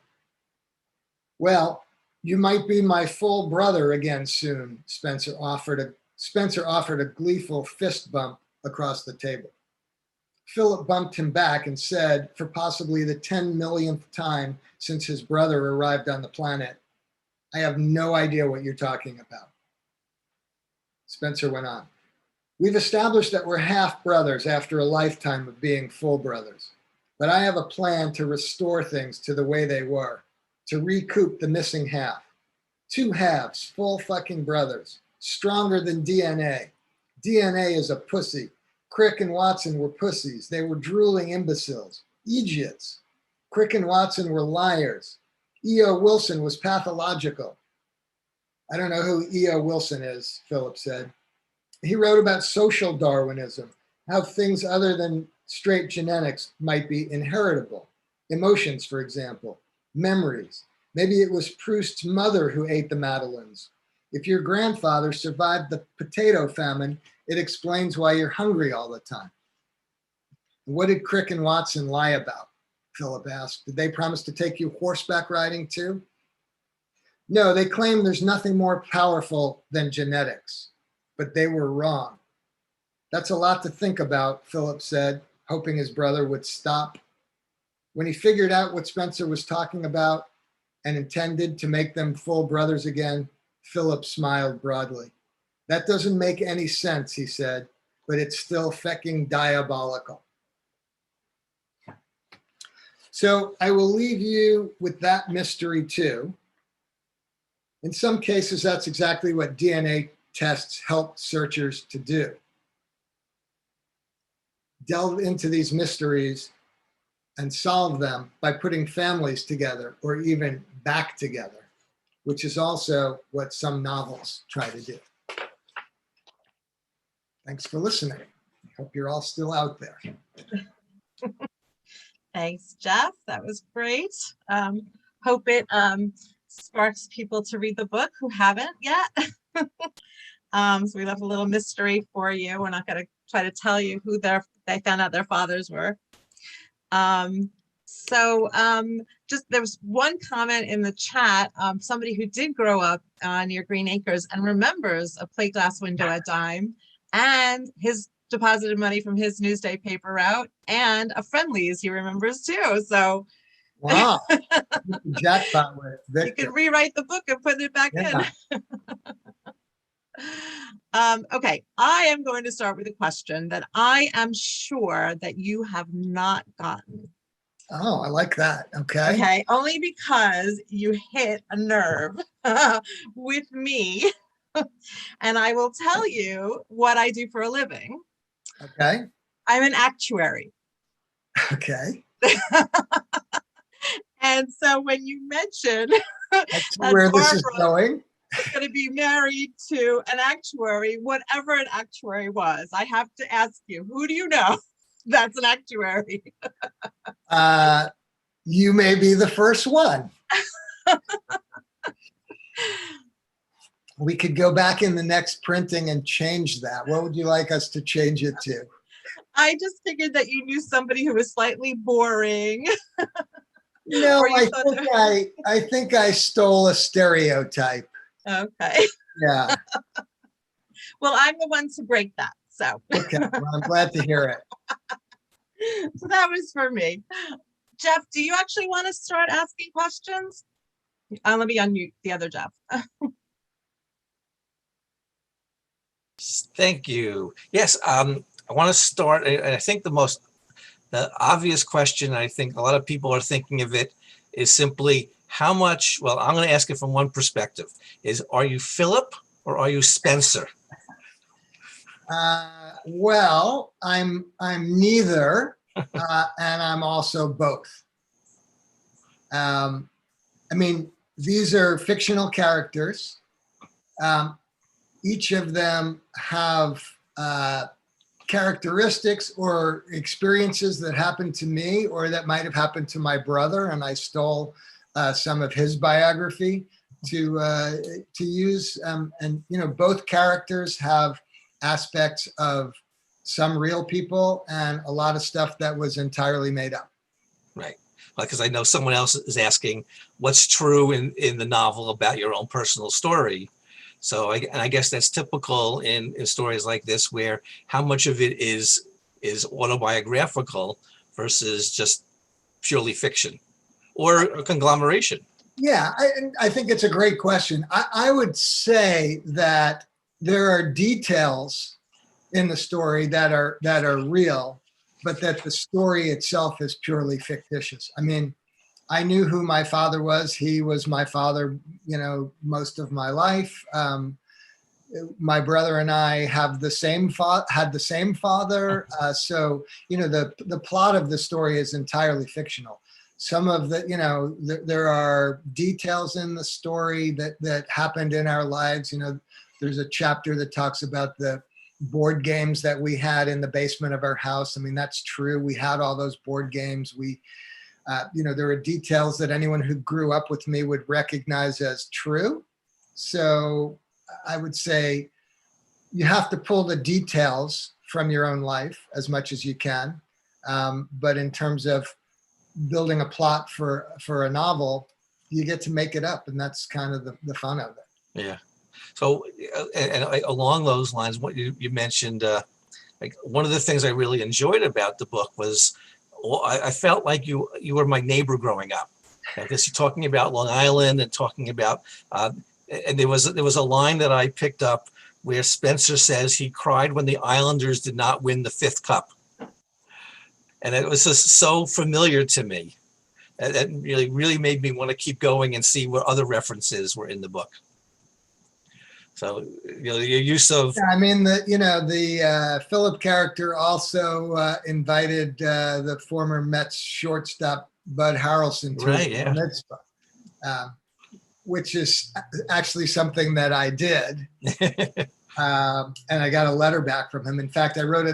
Well, you might be my full brother again soon, Spencer offered a gleeful fist bump across the table. Philip bumped him back and said, for possibly the 10 millionth time since his brother arrived on the planet, I have no idea what you're talking about. Spencer went on. We've established that we're half brothers after a lifetime of being full brothers. But I have a plan to restore things to the way they were, to recoup the missing half. 2 halves, full fucking brothers, stronger than DNA. DNA is a pussy. Crick and Watson were pussies. They were drooling imbeciles, idiots. Crick and Watson were liars. E.O. Wilson was pathological. I don't know who E.O. Wilson is, Philip said. He wrote about social Darwinism, how things other than straight genetics might be inheritable. Emotions, for example, memories. Maybe it was Proust's mother who ate the madeleines. If your grandfather survived the potato famine, it explains why you're hungry all the time. What did Crick and Watson lie about? Philip asked. Did they promise to take you horseback riding too? No, they claim there's nothing more powerful than genetics, but they were wrong. That's a lot to think about, Philip said, hoping his brother would stop. When he figured out what Spencer was talking about and intended to make them full brothers again, Philip smiled broadly. That doesn't make any sense, he said, but it's still fecking diabolical. So I will leave you with that mystery too. In some cases, that's exactly what DNA tests help searchers to do. Delve into these mysteries and solve them by putting families together or even back together, which is also what some novels try to do. Thanks for listening. I hope you're all still out there. Thanks, Jeff. That was great. Hope it sparks people to read the book who haven't yet. So we left a little mystery for you. We're not going to try to tell you who they found out their fathers were. Just there was one comment in the chat, somebody who did grow up near Green Acres and remembers a plate glass window at Dime and his deposited money from his Newsday paper route and a Friendly's he remembers too. So Wow. Jackpot with You Victor. can rewrite the book and put it back Yeah. in. Okay, I am going to start with a question that I am sure that you have not gotten. Oh, I like that. Okay. Okay, only because you hit a nerve with me. And I will tell you what I do for a living. Okay. I'm an actuary. Okay. And so when you mention I that see where this is Barbara going. is going to be married to an actuary, whatever an actuary was, I have to ask you, who do you know that's an actuary? You may be the first one. We could go back in the next printing and change that. What would you like us to change it to? I just figured that you knew somebody who was slightly boring. No, Or you I thought think I think I stole a stereotype. Okay. Yeah. Well, I'm the one to break that. So, Okay. Well, I'm glad to hear it. so that was for me. Jeff, do you actually want to start asking questions? Let me unmute the other Jeff. Thank you. Yes, I want to start. And I think the obvious question, I think a lot of people are thinking of it, is simply how much. Well, I'm going to ask it from one perspective: are you Philip or are you Spencer? Well, I'm neither, and I'm also both. I mean, these are fictional characters. Each of them have characteristics or experiences that happened to me or that might have happened to my brother, and I stole some of his biography to use. And you know, both characters have aspects of some real people and a lot of stuff that was entirely made up. Right. Because I know someone else is asking what's true in the novel about your own personal story. So I guess that's typical in stories like this, where how much of it is autobiographical versus just purely fiction or a conglomeration. Yeah, I think it's a great question. I would say that there are details in the story that are real, but that the story itself is purely fictitious. I mean, I knew who my father was. He was my father, you know, most of my life. My brother and I have had the same father. So, you know, the plot of the story is entirely fictional. Some of the, you know, there are details in the story that happened in our lives. You know, there's a chapter that talks about the board games that we had in the basement of our house. I mean, that's true. We had all those board games. You know, there are details that anyone who grew up with me would recognize as true. So I would say you have to pull the details from your own life as much as you can. But in terms of building a plot for a novel, you get to make it up. And that's kind of the fun of it. Yeah. So, and along those lines, what you mentioned, like one of the things I really enjoyed about the book was, I felt like you were my neighbor growing up. I guess you're talking about Long Island and talking about, and there was a line that I picked up where Spencer says he cried when the Islanders did not win the 5th cup, and it was just so familiar to me. That really made me want to keep going and see what other references were in the book. So, you know, your use of. I mean, the Philip character also invited the former Mets shortstop Bud Harrelson to Right, his yeah. mitzvah, which is actually something that I did, and I got a letter back from him. In fact, I wrote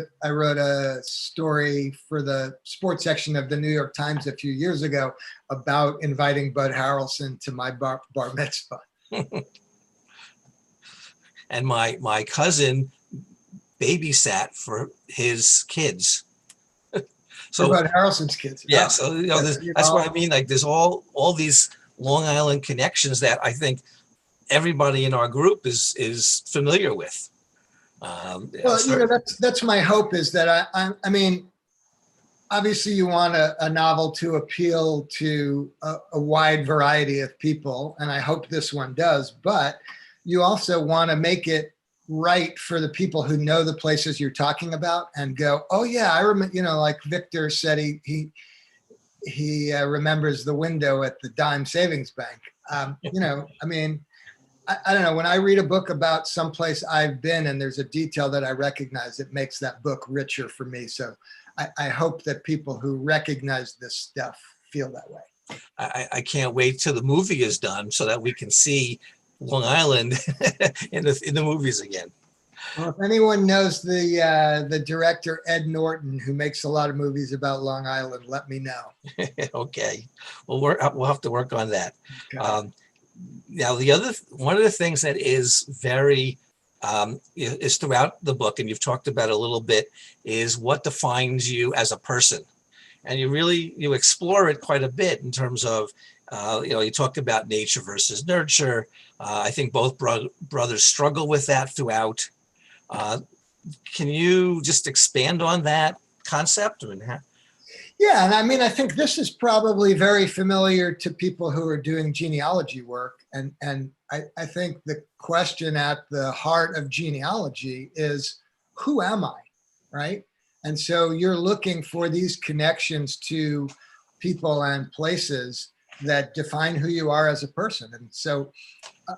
a story for the sports section of the New York Times a few years ago about inviting Bud Harrelson to my bar mitzvah. And my cousin babysat for his kids. So Bud Harrelson's kids. Yeah, so you know, that's what I mean. Like, there's all these Long Island connections that I think everybody in our group is familiar with. Well, you know, that's my hope, is that I mean, obviously you want a novel to appeal to a wide variety of people, and I hope this one does, but you also want to make it right for the people who know the places you're talking about and go, oh yeah, I remember, like Victor said, he remembers the window at the dime savings bank. I mean, I don't know, when I read a book about someplace I've been and there's a detail that I recognize, it makes that book richer for me. So I hope that people who recognize this stuff feel that way. I can't wait till the movie is done so that we can see Long Island in the movies again. Well, if anyone knows the director, Ed Norton, who makes a lot of movies about Long Island, let me know. Okay, we'll have to work on that. Okay. Now, one of the things that is very is throughout the book, and you've talked about a little bit, is what defines you as a person, and you explore it quite a bit in terms of you talked about nature versus nurture. I think both brothers struggle with that throughout. Can you just expand on that concept? Yeah, and I mean, I think this is probably very familiar to people who are doing genealogy work. And I think the question at the heart of genealogy is, who am I, right? And so you're looking for these connections to people and places that define who you are as a person. And so,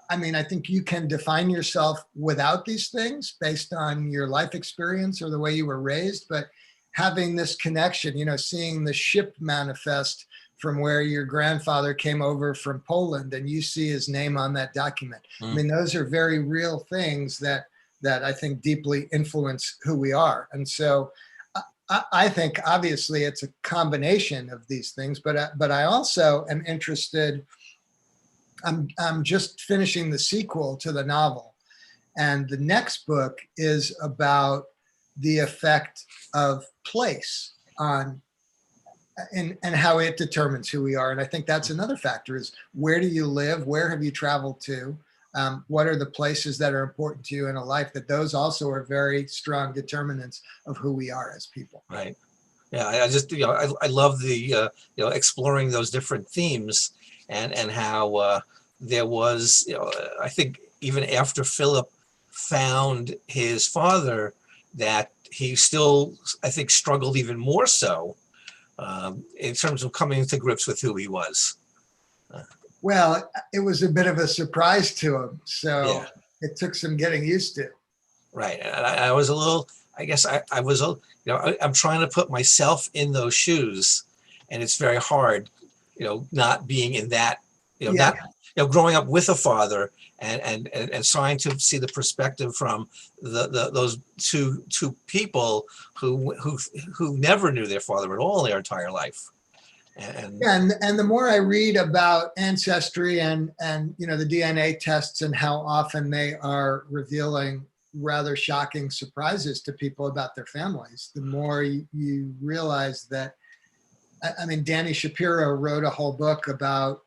I mean, I think you can define yourself without these things based on your life experience or the way you were raised, but having this connection, seeing the ship manifest from where your grandfather came over from Poland and you see his name on that document. I mean, those are very real things that I think deeply influence who we are. And so I think obviously it's a combination of these things, but I also am interested. I'm just finishing the sequel to the novel, and the next book is about the effect of place on and how it determines who we are. And I think that's another factor, is where do you live? Where have you traveled to? What are the places that are important to you in a life? That those also are very strong determinants of who we are as people. Right. Yeah. I just, I love the, exploring those different themes and how there was, I think even after Philip found his father, that he still, I think, struggled even more so in terms of coming to grips with who he was. Well, it was a bit of a surprise to him. So Yeah. it took some getting used to. Right. And I was a little, I guess I was, I'm trying to put myself in those shoes, and it's very hard, not being in that, Yeah. not, growing up with a father and trying to see the perspective from those two people who never knew their father at all their entire life. And the more I read about ancestry and the DNA tests and how often they are revealing rather shocking surprises to people about their families, the more you realize that. I mean, Dani Shapiro wrote a whole book about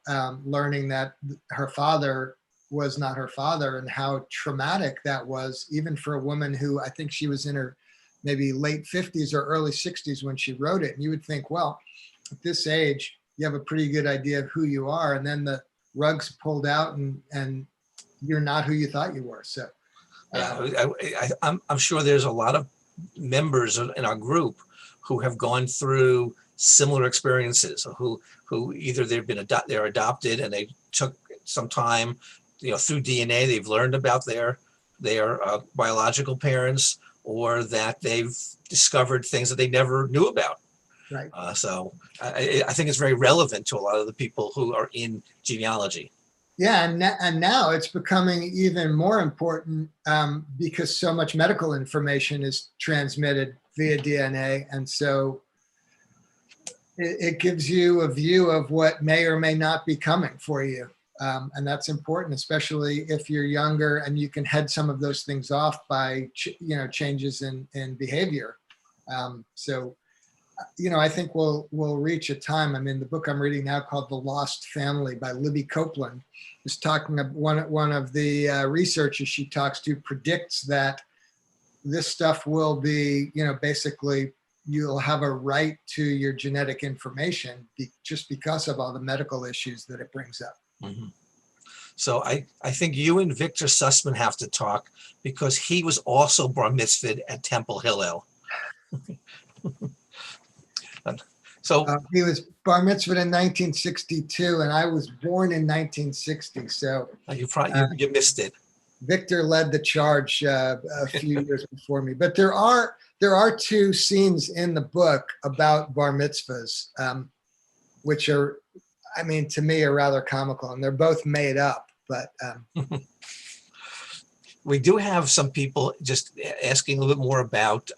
learning that her father was not her father, and how traumatic that was, even for a woman who, I think she was in her maybe late 50s or early 60s when she wrote it. And you would think, well, at this age, you have a pretty good idea of who you are, and then the rug's pulled out and you're not who you thought you were. So I'm sure there's a lot of members in our group who have gone through similar experiences, who either they're adopted and they took some time, through DNA, they've learned about their biological parents, or that they've discovered things that they never knew about. Right. So I think it's very relevant to a lot of the people who are in genealogy. Yeah, and now it's becoming even more important because so much medical information is transmitted via DNA, and so it gives you a view of what may or may not be coming for you, and that's important, especially if you're younger and you can head some of those things off by changes in behavior. So I think we'll reach a time. I mean, the book I'm reading now, called The Lost Family by Libby Copeland, is talking about one of the researchers she talks to predicts that this stuff will be, basically you'll have a right to your genetic information just because of all the medical issues that it brings up. Mhm. So I think you and Victor Sussman have to talk because he was also bar mitzvahed at Temple Hillel. So He was bar mitzvahed in 1962, and I was born in 1960. So you probably you missed it. Victor led the charge a few years before me. But there are two scenes in the book about bar mitzvahs, which are, I mean, to me, are rather comical, and they're both made up. But We do have some people just asking a little bit more about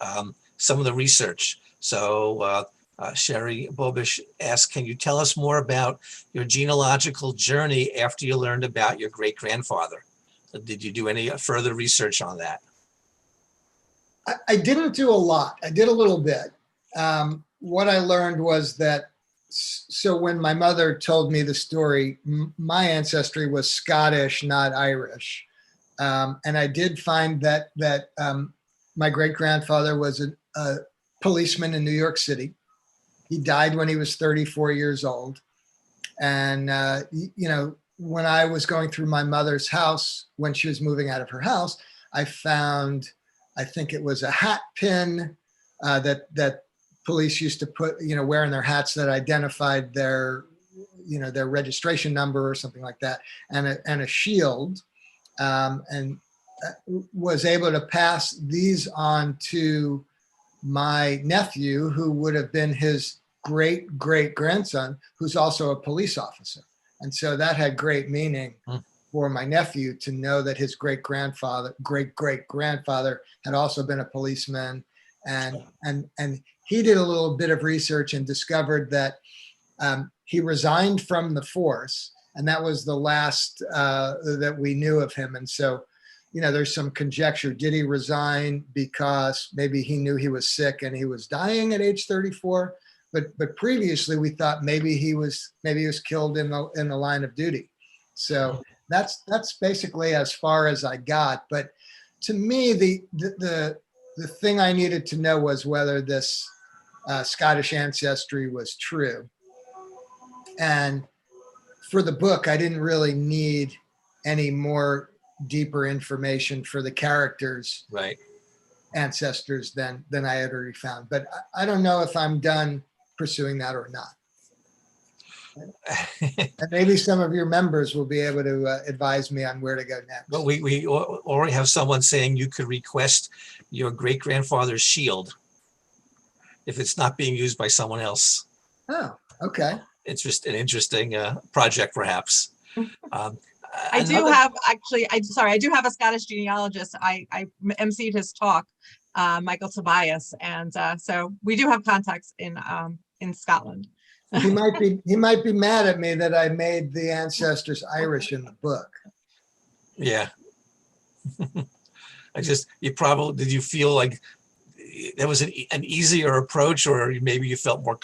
some of the research. So Sherry Bobish asked, can you tell us more about your genealogical journey after you learned about your great-grandfather? Did you do any further research on that? I didn't do a lot. I did a little bit. What I learned was that, so when my mother told me the story, my ancestry was Scottish, not Irish. And I did find that my great-grandfather was a policeman in New York City. He died when he was 34 years old. And, you know, when I was going through my mother's house, when she was moving out of her house, I found, I think it was a hat pin that police used to put, you know, wear in their hats that identified their, you know, their registration number or something like that, and a shield, and was able to pass these on to my nephew, who would have been his great-great-grandson, who's also a police officer. And so that had great meaning for my nephew to know that his great-great-grandfather had also been a policeman. And he did a little bit of research and discovered that he resigned from the force, and that was the last that we knew of him. And so, you know, there's some conjecture. Did he resign because maybe he knew he was sick and he was dying at age 34? But previously we thought maybe he was killed in the line of duty. So that's basically as far as I got. But to me, the thing I needed to know was whether this Scottish ancestry was true. And for the book, I didn't really need any more deeper information for the characters' ancestors than I had already found. But I don't know if I'm done pursuing that or not. And maybe some of your members will be able to advise me on where to go next. Well, we already have someone saying you could request your great-grandfather's shield if it's not being used by someone else. Oh, okay. It's just an interesting project, perhaps. I do have a Scottish genealogist. I emceed his talk, Michael Tobias, and so we do have contacts in Scotland. He might be mad at me that I made the ancestors Irish in the book. Yeah. Did you feel like that was an easier approach, or maybe you felt more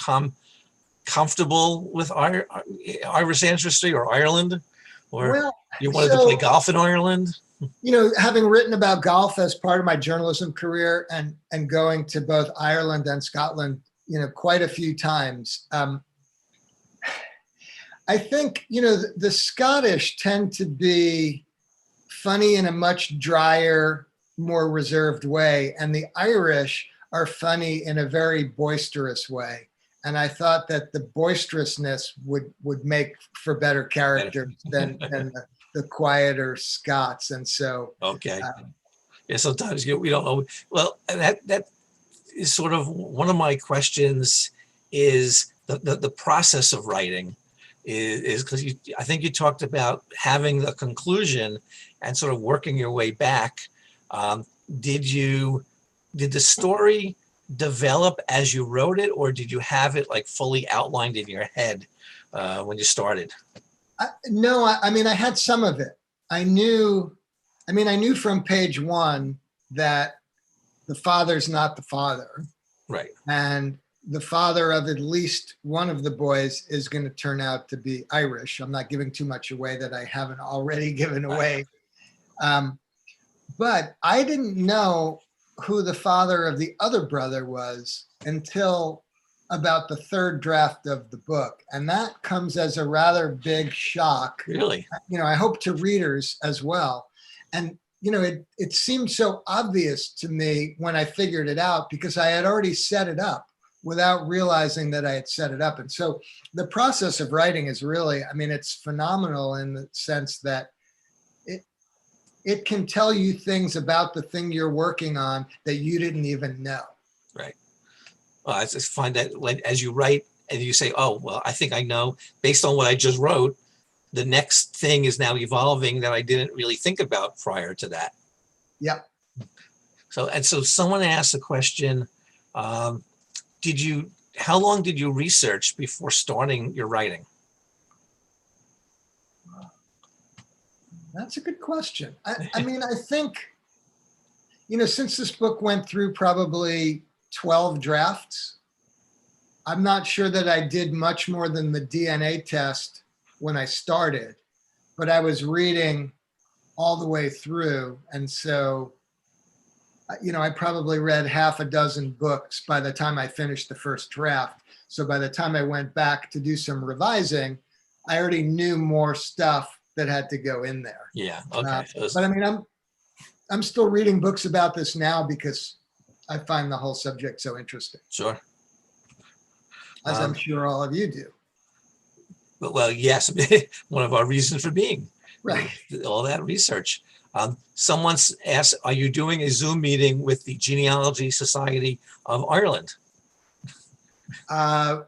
comfortable with Irish ancestry or Ireland, or you wanted to play golf in Ireland? You know, having written about golf as part of my journalism career and going to both Ireland and Scotland, you know, quite a few times, I think, you know, the Scottish tend to be funny in a much drier, more reserved way, and the Irish are funny in a very boisterous way. And I thought that the boisterousness would make for better characters than the quieter Scots. And so, yeah, sometimes we don't know. Well, that is sort of one of my questions. Is the process of writing is because I think you talked about having the conclusion and sort of working your way back. Did the story develop as you wrote it, or did you have it like fully outlined in your head when you started? No, I mean, I had some of it. I knew from page one that the father's not the father. Right. And the father of at least one of the boys is going to turn out to be Irish. I'm not giving too much away that I haven't already given away. But I didn't know who the father of the other brother was until about the third draft of the book. And that comes as a rather big shock, Really? I hope to readers as well. And, it seemed so obvious to me when I figured it out because I had already set it up without realizing that I had set it up. And so the process of writing is really, it's phenomenal in the sense that it can tell you things about the thing you're working on that you didn't even know. Right. Well, I just find that as you write and you say, oh, well, I think I know based on what I just wrote, the next thing is now evolving that I didn't really think about prior to that. Yep. So someone asked a question, how long did you research before starting your writing? That's a good question. I think, since this book went through probably 12 drafts, I'm not sure that I did much more than the DNA test when I started, but I was reading all the way through. And so, I probably read half a dozen books by the time I finished the first draft. So by the time I went back to do some revising, I already knew more stuff that had to go in there. Yeah. Okay. But I'm still reading books about this now because I find the whole subject so interesting, Sure. as I'm sure all of you do. Well, yes, one of our reasons for being, Right. all that research. Someone's asked, are you doing a Zoom meeting with the Genealogy Society of Ireland? Not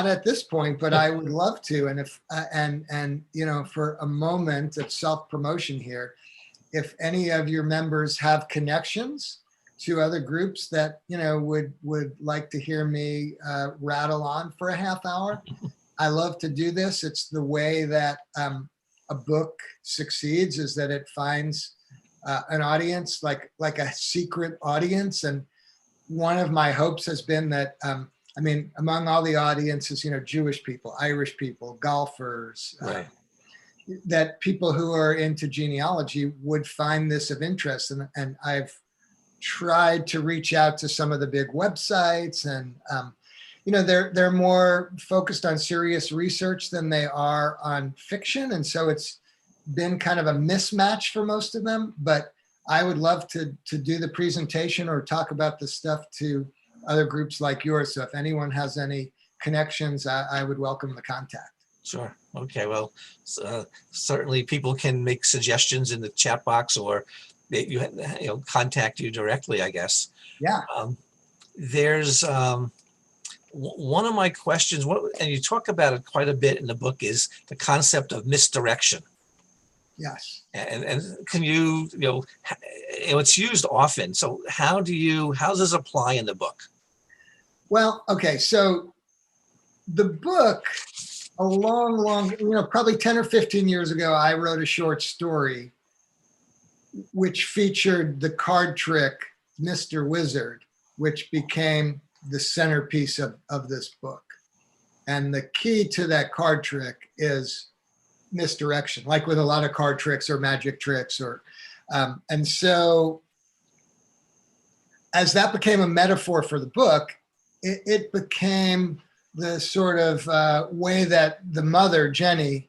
at this point, but I would love to. And if for a moment of self-promotion here, if any of your members have connections to other groups that would like to hear me rattle on for a half hour, I love to do this. It's the way that a book succeeds, is that it finds an audience, like a secret audience. And one of my hopes has been that, among all the audiences, Jewish people, Irish people, golfers, Right. that people who are into genealogy would find this of interest. And I've tried to reach out to some of the big websites, and they're more focused on serious research than they are on fiction. And so it's been kind of a mismatch for most of them, but I would love to do the presentation or talk about the stuff to other groups like yours. So if anyone has any connections, I would welcome the contact. Sure. Okay. Well, certainly people can make suggestions in the chat box, or contact you directly, I guess. Yeah. There's one of my questions, and you talk about it quite a bit in the book, is the concept of misdirection. Yes. And can you, it's used often. So how does this apply in the book? Well, okay. So the book, probably 10 or 15 years ago, I wrote a short story which featured the card trick, Mr. Wizard, which became the centerpiece of this book. And the key to that card trick is misdirection, like with a lot of card tricks or magic tricks, and so as that became a metaphor for the book, it became the sort of way that the mother, Jenny,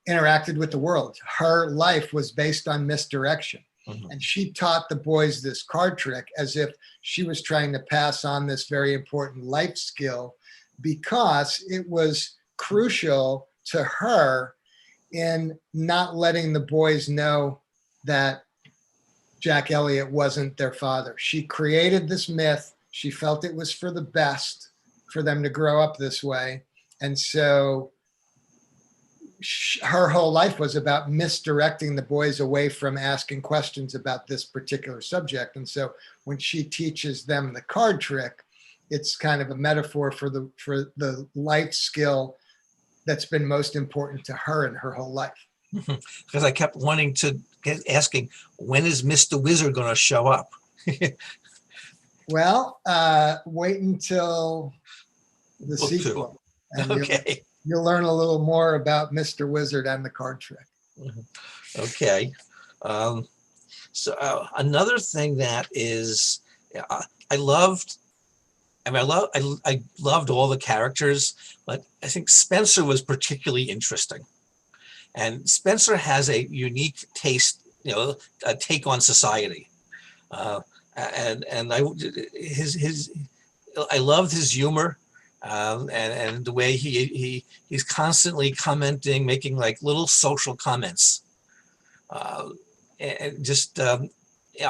interacted with the world. Her life was based on misdirection. Mm-hmm. And she taught the boys this card trick as if she was trying to pass on this very important life skill, because it was crucial to her in not letting the boys know that Jack Elliott wasn't their father. She created this myth. She felt it was for the best for them to grow up this way. And so her whole life was about misdirecting the boys away from asking questions about this particular subject. And so when she teaches them the card trick, it's kind of a metaphor for the life skill that's been most important to her in her whole life. Because I kept wanting to asking, when is Mr. Wizard going to show up? Well, wait until the Book sequel. And okay. You'll learn a little more about Mr. Wizard and the card trick. Okay. So another thing that is I loved. I mean, I loved all the characters, but I think Spencer was particularly interesting. And Spencer has a unique taste, a take on society. Uh, and I loved his humor, and the way he's constantly commenting, making like little social comments. And just I'm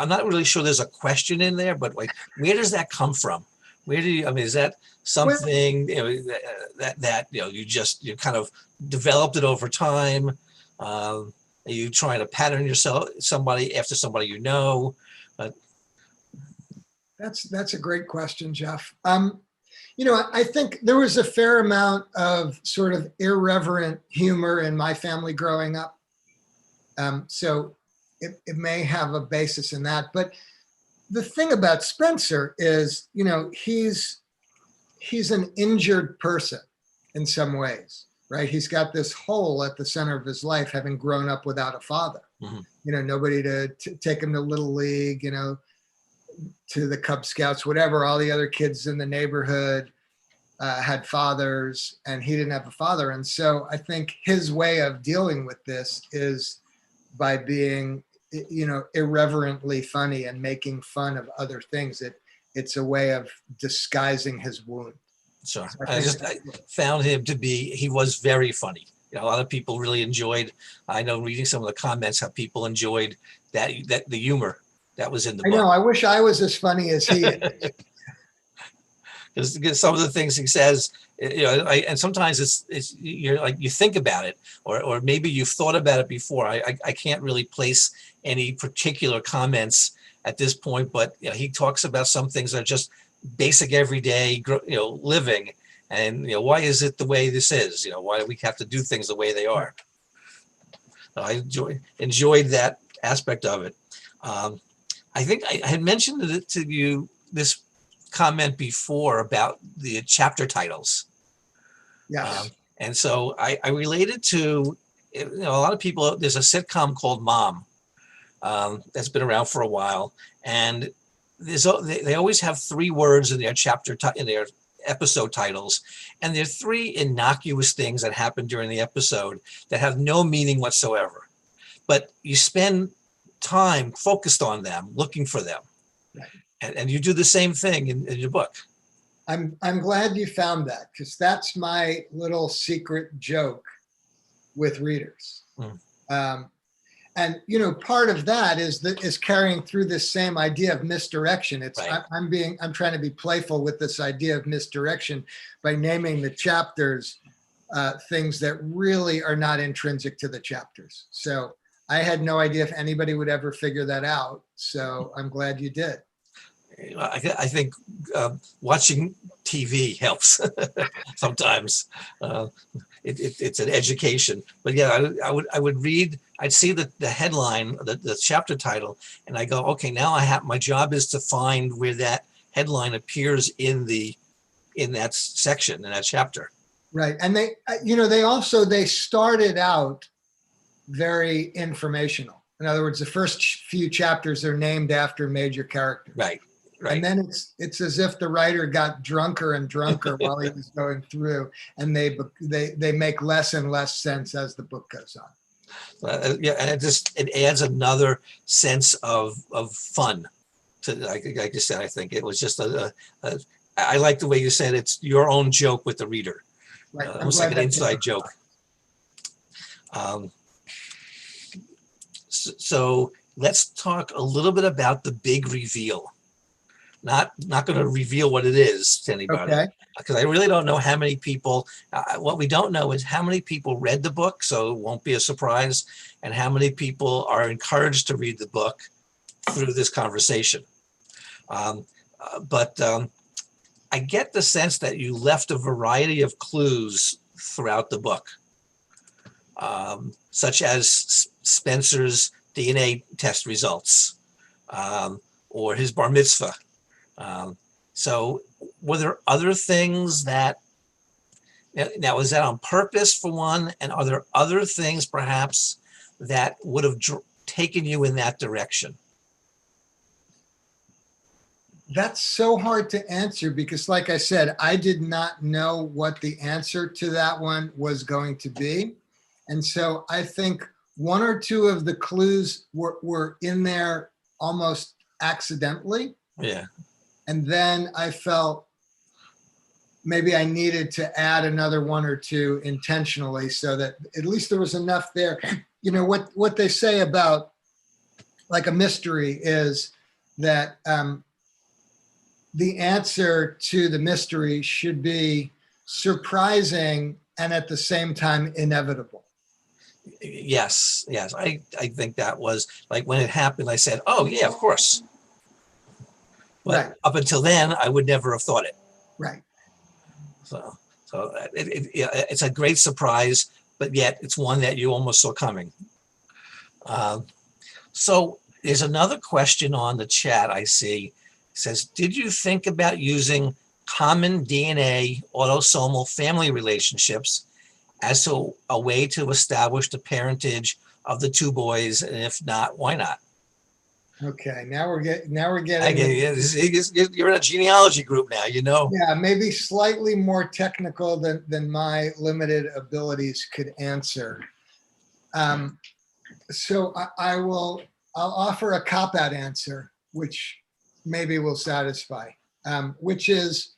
not really sure there's a question in there, but like, where does that come from? Where do you? I mean, is that something that you kind of developed it over time? Are you trying to pattern yourself somebody after somebody you know? That's a great question, Jeff. I think there was a fair amount of sort of irreverent humor in my family growing up. So it may have a basis in that. But the thing about Spencer is, he's an injured person in some ways, right? He's got this hole at the center of his life, having grown up without a father. Mhm. Nobody to take him to Little League, to the Cub Scouts, whatever. All the other kids in the neighborhood had fathers, and he didn't have a father. And so I think his way of dealing with this is by being, irreverently funny and making fun of other things. It's a way of disguising his wound. So I I think found him to be, he was very funny. A lot of people really enjoyed, I know reading some of the comments, how people enjoyed that the humor that was in the I book. know. I wish I was as funny as he is. Because some of the things he says, and sometimes it's you're like, you think about it, or maybe you've thought about it before. I can't really place any particular comments at this point, but he talks about some things that are just basic everyday, living, and why is it the way this is? Why do we have to do things the way they are? I enjoyed that aspect of it. I think I had mentioned it to you, this comment before about the chapter titles. Yes. And so I related to, a lot of people, there's a sitcom called Mom that's been around for a while. And they always have 3 words in their in their episode titles. And they're 3 innocuous things that happen during the episode that have no meaning whatsoever. But you spend time focused on them, looking for them. Right. And you do the same thing in your book. I'm glad you found that, because that's my little secret joke with readers. And part of that is carrying through this same idea of misdirection. It's Right. I'm trying to be playful with this idea of misdirection by naming the chapters things that really are not intrinsic to the chapters. So I had no idea if anybody would ever figure that out. So I'm glad you did. I think watching TV helps sometimes. It's an education, but yeah, I would read. I'd see the headline, the chapter title, and I go, okay, now my job is to find where that headline appears in that section, in that chapter. Right, and they started out very informational. In other words, the first few chapters are named after major characters. Right. And then it's as if the writer got drunker and drunker while he was going through, and they make less and less sense as the book goes on. Yeah, and it adds another sense of fun to, like you said. I think it was just I like the way you said it's your own joke with the reader, Right. almost like an inside joke. So let's talk a little bit about the big reveal. Not going to reveal what it is to anybody, because I really don't know how many people. What we don't know is how many people read the book, so it won't be a surprise, and how many people are encouraged to read the book through this conversation. But I get the sense that you left a variety of clues throughout the book, such as Spencer's DNA test results, or his bar mitzvah. So were there other things that, now is that on purpose for one, and are there other things perhaps that would have taken you in that direction? That's so hard to answer because, like I said, I did not know what the answer to that one was going to be. And so I think one or two of the clues were in there almost accidentally. Yeah. And then I felt maybe I needed to add another one or two intentionally so that at least there was enough there. You know, what they say about like a mystery is that the answer to the mystery should be surprising and at the same time inevitable. Yes. Yes. I think that was like when it happened, I said, oh yeah, of course. But Right. up until then, I would never have thought it. Right. So it's a great surprise, but yet it's one that you almost saw coming. So there's another question on the chat I see. It says, did you think about using common DNA autosomal family relationships as a way to establish the parentage of the two boys? And if not, why not? Okay. Now we're getting. You're in a genealogy group now, you know? Yeah, maybe slightly more technical than my limited abilities could answer. So I'll offer a cop-out answer, which maybe will satisfy, which is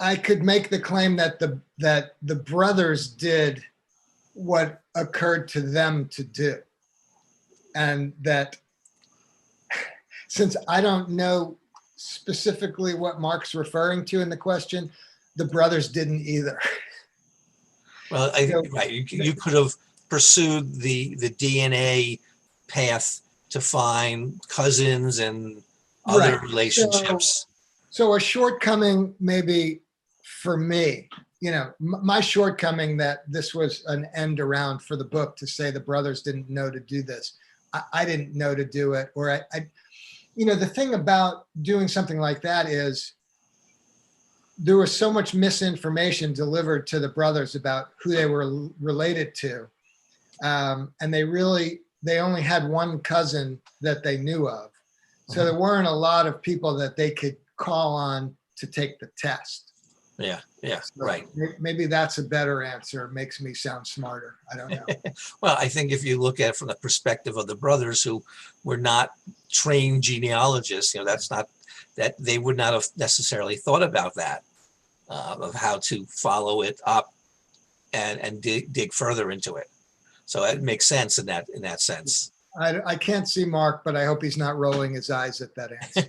I could make the claim that the brothers did what occurred to them to do, and that since I don't know specifically what Mark's referring to in the question, the brothers didn't either. Well, right. You could have pursued the DNA path to find cousins and other Right. relationships. So a shortcoming maybe for me, you know, my shortcoming that this was an end around for the book to say the brothers didn't know to do this. I didn't know to do it, or I you know, the thing about doing something like that is there was so much misinformation delivered to the brothers about who they were related to. And they only had one cousin that they knew of. So there weren't a lot of people that they could call on to take the test. Yeah, So right. Maybe that's a better answer. It makes me sound smarter. I don't know. Well, I think if you look at it from the perspective of the brothers who were not trained genealogists, you know, that they would not have necessarily thought about that, of how to follow it up and dig further into it. So it makes sense in that sense. I can't see Mark, but I hope he's not rolling his eyes at that answer.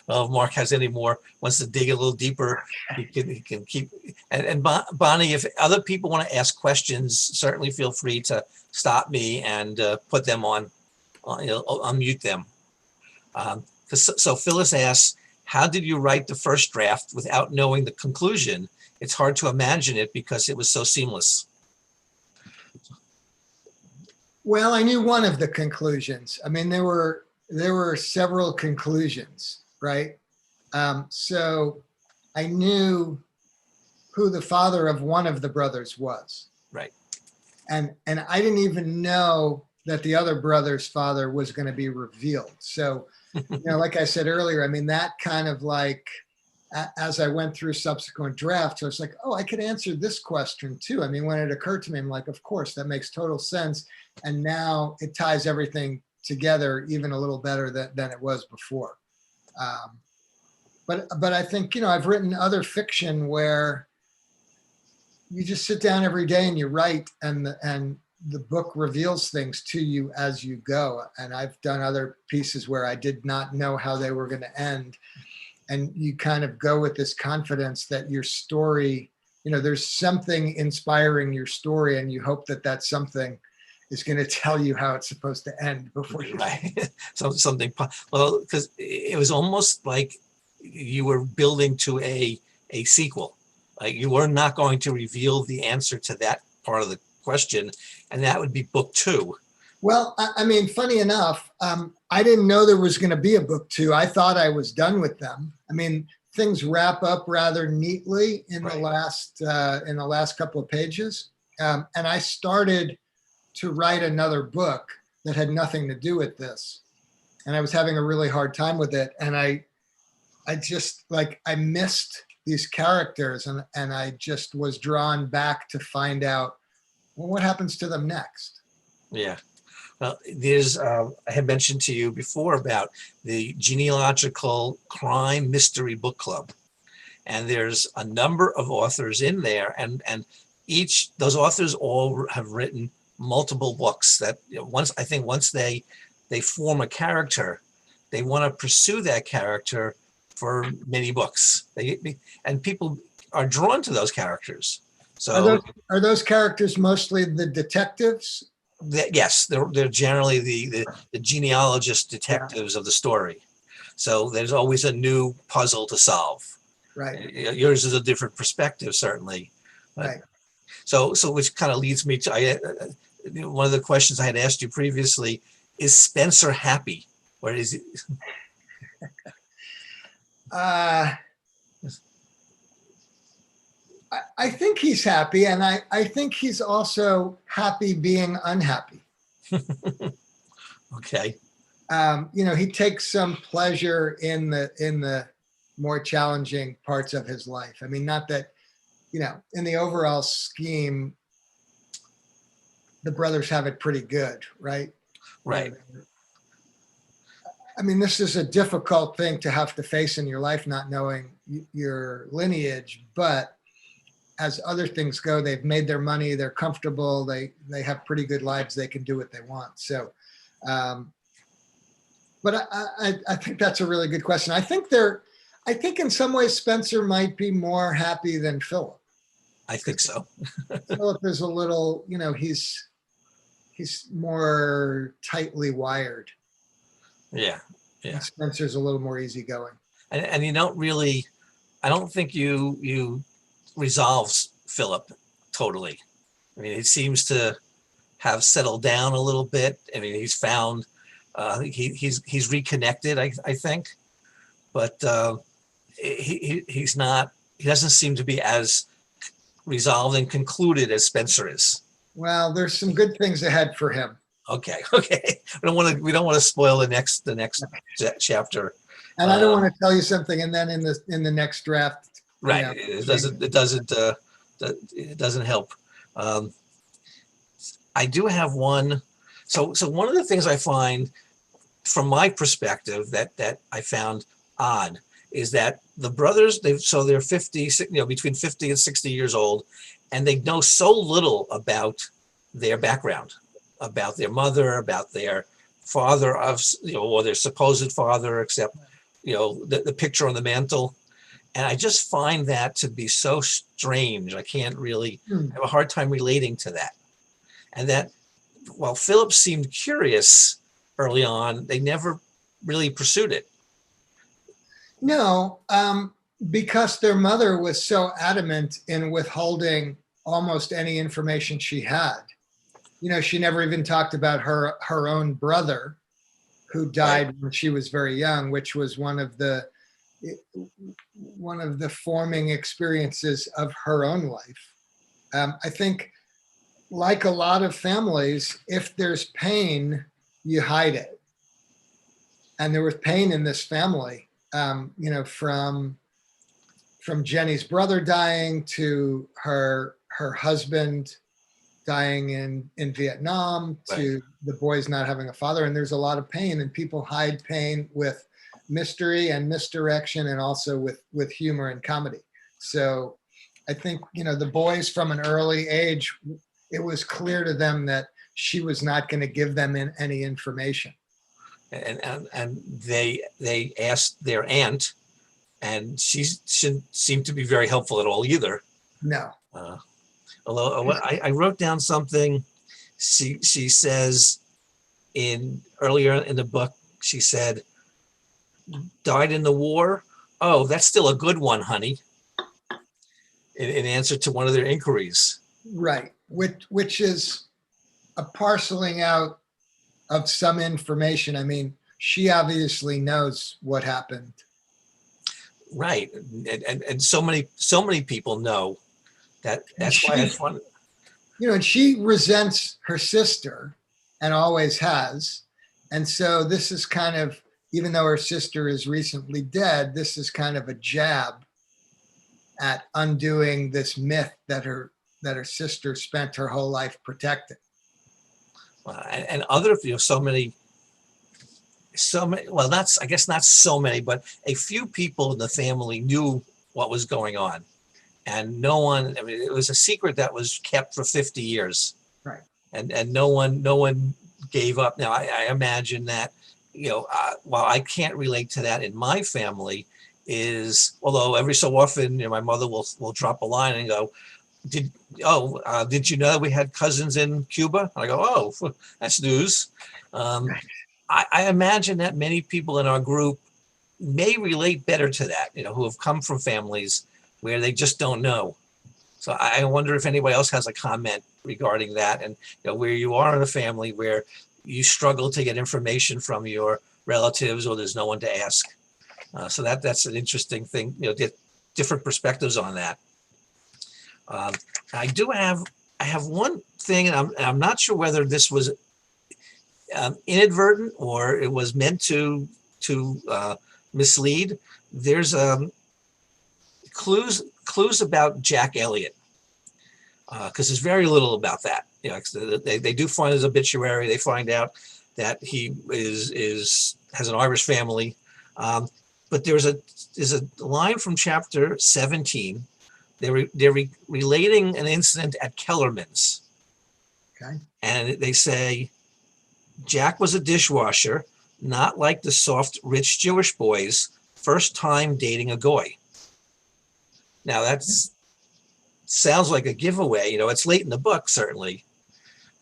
Well, if Mark has any more, wants to dig a little deeper, he can keep. And Bonnie, if other people want to ask questions, certainly feel free to stop me and put them on, unmute them. So Phyllis asks, how did you write the first draft without knowing the conclusion? It's hard to imagine it because it was so seamless. Well, I knew one of the conclusions. I mean, there were several conclusions, right? So I knew who the father of one of the brothers was. Right. And I didn't even know that the other brother's father was going to be revealed. So, you know, like I said earlier, I mean, that kind of like, as I went through subsequent drafts, I was like, oh, I could answer this question too. I mean, when it occurred to me, I'm like, of course, that makes total sense. And now it ties everything together even a little better than it was before. But I think, you know, I've written other fiction where you just sit down every day and you write, and the book reveals things to you as you go. And I've done other pieces where I did not know how they were going to end. And you kind of go with this confidence that your story, you know, there's something inspiring your story, and you hope that that something is going to tell you how it's supposed to end before you. Right. Well, because it was almost like you were building to a sequel. Like you were not going to reveal the answer to that part of the question, and that would be book 2. Well, I mean, funny enough, I didn't know there was going to be a book 2. I thought I was done with them. I mean, things wrap up rather neatly in the last couple of pages, and I started to write another book that had nothing to do with this, and I was having a really hard time with it. And I just like, I missed these characters, and I just was drawn back to find out, well, what happens to them next? Yeah. Well, there's, I had mentioned to you before about the Genealogical Crime Mystery Book Club. And there's a number of authors in there, and those authors all have written multiple books that, you know, once they form a character, they want to pursue that character for many books. And people are drawn to those characters. So Are those characters mostly the detectives? yes, they're generally the genealogist detectives of the story. So there's always a new puzzle to solve. Right, Yours is a different perspective, certainly. But- right. So which kind of leads me to one of the questions I had asked you previously: is Spencer happy, or is he? I think he's happy, and I think he's also happy being unhappy. Okay. You know, he takes some pleasure in the more challenging parts of his life. I mean, not that, you know, in the overall scheme, the brothers have it pretty good, right? Right. I mean, this is a difficult thing to have to face in your life, not knowing your lineage, but as other things go, they've made their money, they're comfortable, they have pretty good lives, they can do what they want. So, but I think that's a really good question. I think in some ways Spencer might be more happy than Philip. I think so. Philip is a little, you know, he's more tightly wired. Yeah. And Spencer's a little more easygoing. And you don't really, I don't think you resolves Philip totally. I mean, he seems to have settled down a little bit. I mean, he's found, he's reconnected, I think, but he doesn't seem to be as resolved and concluded as Spencer is. Well, there's some good things ahead for him. Okay. We don't want to spoil the next chapter. And I don't want to tell you something and then in the next draft. Right. You know, It doesn't help. I do have one. So one of the things I find from my perspective that I found odd is that the brothers, they're 50, between 50 and 60 years old, and they know so little about their background, about their mother, about their father or their supposed father, except, the picture on the mantle. And I just find that to be so strange. I can't really have a hard time relating to that. And that while Philip seemed curious early on, they never really pursued it. No, because their mother was so adamant in withholding almost any information she had. She never even talked about her own brother who died when she was very young, which was one of the forming experiences of her own life. I think, like a lot of families, if there's pain, you hide it. And there was pain in this family, from Jenny's brother dying to her husband dying in Vietnam, to the boys not having a father. And there's a lot of pain, and people hide pain with mystery and misdirection, and also with humor and comedy. So I think, the boys from an early age, it was clear to them that she was not going to give them any information. And they asked their aunt, and she shouldn't seem to be very helpful at all either. No. Although I wrote down something. She says earlier in the book, she said, "Died in the war. Oh, that's still a good one, honey." In answer to one of their inquiries. Right, which is a parceling out of some information. I mean, she obviously knows what happened. Right, and so many people know that. That's why I find. And she resents her sister, and always has. And so this is kind of, even though her sister is recently dead, this is kind of a jab at undoing this myth that her sister spent her whole life protecting. And other, so many, well, I guess not so many, but a few people in the family knew what was going on. And no one, I mean, it was a secret that was kept for 50 years. Right. And no one gave up. Now, I imagine that, while I can't relate to that in my family, although every so often, my mother will drop a line and go, did you know that we had cousins in Cuba? And I go, oh, that's news. I imagine that many people in our group may relate better to that, who have come from families where they just don't know. So I wonder if anybody else has a comment regarding that, and where you are in a family where you struggle to get information from your relatives or there's no one to ask. So that's an interesting thing, different perspectives on that. I have one thing, and I'm not sure whether this was inadvertent or it was meant to mislead. There's clues about Jack Elliott, because there's very little about that. They do find his obituary. They find out that he has an Irish family, but there's a line from chapter 17. They're relating an incident at Kellerman's. Okay. And they say, Jack was a dishwasher, not like the soft, rich Jewish boys, first time dating a goy. Now sounds like a giveaway, it's late in the book, certainly.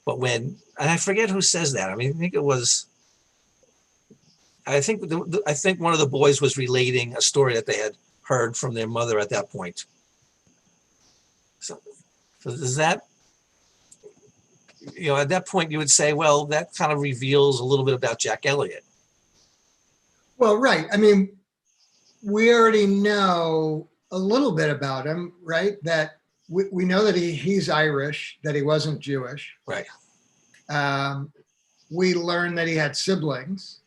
But and I forget who says that. I think it was, I think one of the boys was relating a story that they had heard from their mother at that point. So does that, at that point you would say, well, that kind of reveals a little bit about Jack Elliott. Well, right. We already know a little bit about him, right? That we know that he's Irish, that he wasn't Jewish. Right. We learned that he had siblings.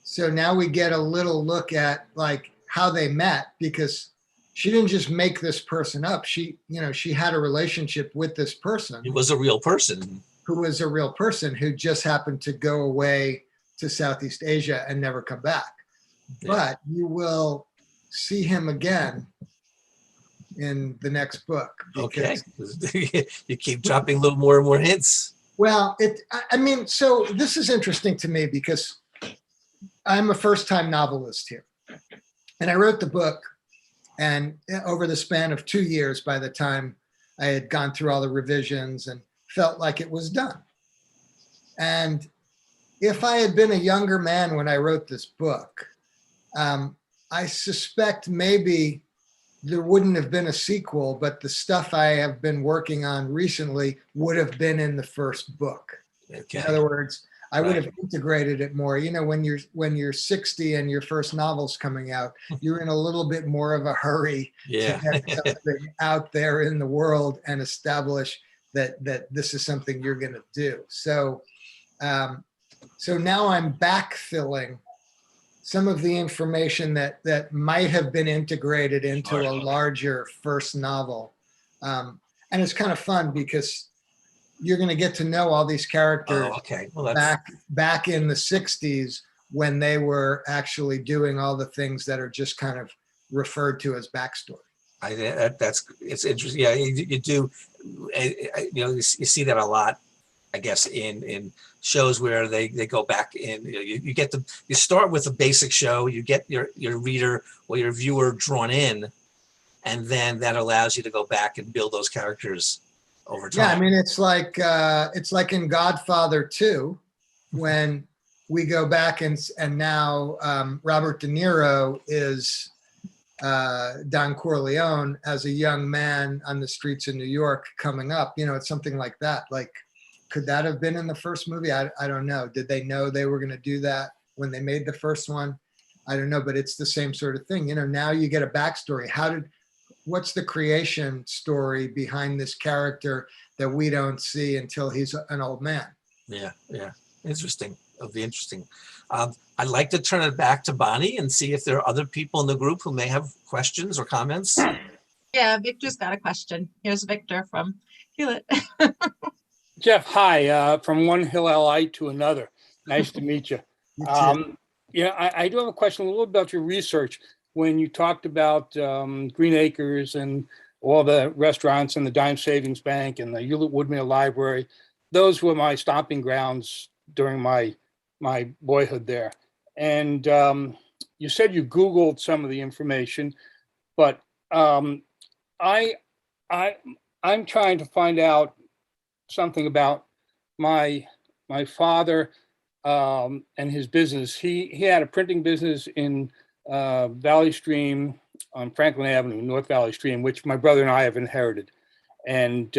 So now we get a little look at how they met, because she didn't just make this person up. She had a relationship with this person. He was a real person. Who was a real person who just happened to go away to Southeast Asia and never come back. Yeah. But you will see him again in the next book. Okay. You keep dropping a little more and more hints. Well, so this is interesting to me because I'm a first-time novelist here. And I wrote the book, and over the span of 2 years, by the time I had gone through all the revisions and felt like it was done. And if I had been a younger man when I wrote this book, I suspect maybe there wouldn't have been a sequel, but the stuff I have been working on recently would have been in the first book. Okay. In other words, I would have integrated it more. When you're 60 and your first novel's coming out, you're in a little bit more of a hurry to get something out there in the world and establish that this is something you're going to do. So now I'm backfilling some of the information that might have been integrated into a larger first novel. And it's kind of fun because you're going to get to know all these characters back in the 60s when they were actually doing all the things that are just kind of referred to as backstory. It's interesting. Yeah, you do. You see that a lot, I guess, in shows where they go back in. You start with a basic show, you get your reader or your viewer drawn in, and then that allows you to go back and build those characters over time. Yeah, it's like in Godfather 2, when we go back and now Robert De Niro is Don Corleone as a young man on the streets of New York coming up. It's something like that. Could that have been in the first movie? I don't know. Did they know they were going to do that when they made the first one? I don't know, but it's the same sort of thing. Now you get a backstory. What's the creation story behind this character that we don't see until he's an old man? Yeah. Interesting. it'll be interesting. I'd like to turn it back to Bonnie and see if there are other people in the group who may have questions or comments. Yeah, Victor's got a question. Here's Victor from Hewlett. Jeff, hi, from one Hillelite to another. Nice to meet you. You too. Yeah, I do have a question a little about your research. When you talked about Green Acres and all the restaurants and the Dime Savings Bank and the Hewlett Woodmere Library, those were my stomping grounds during my boyhood there. And you said you Googled some of the information, but I'm trying to find out something about my father and his business. He had a printing business in Valley Stream on Franklin Avenue, North Valley Stream, which my brother and I have inherited. And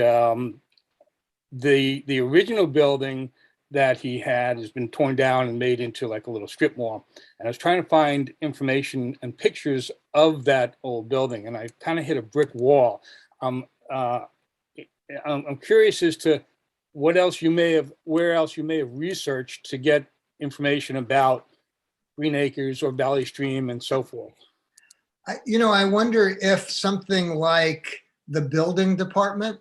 the original building that he had has been torn down and made into like a little strip mall. And I was trying to find information and pictures of that old building, and I kind of hit a brick wall. I'm curious as to where else you may have researched to get information about Green Acres or Valley Stream and so forth. I wonder if something like the building department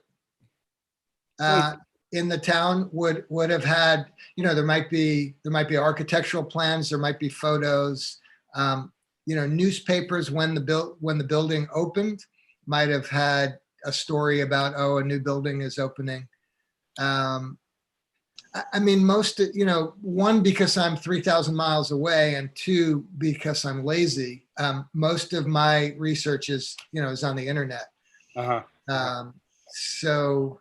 in the town would have had, there might be architectural plans, there might be photos, newspapers when the building opened might have had a story about, a new building is opening. One, because I'm 3,000 miles away, and two, because I'm lazy. Most of my research is on the internet. So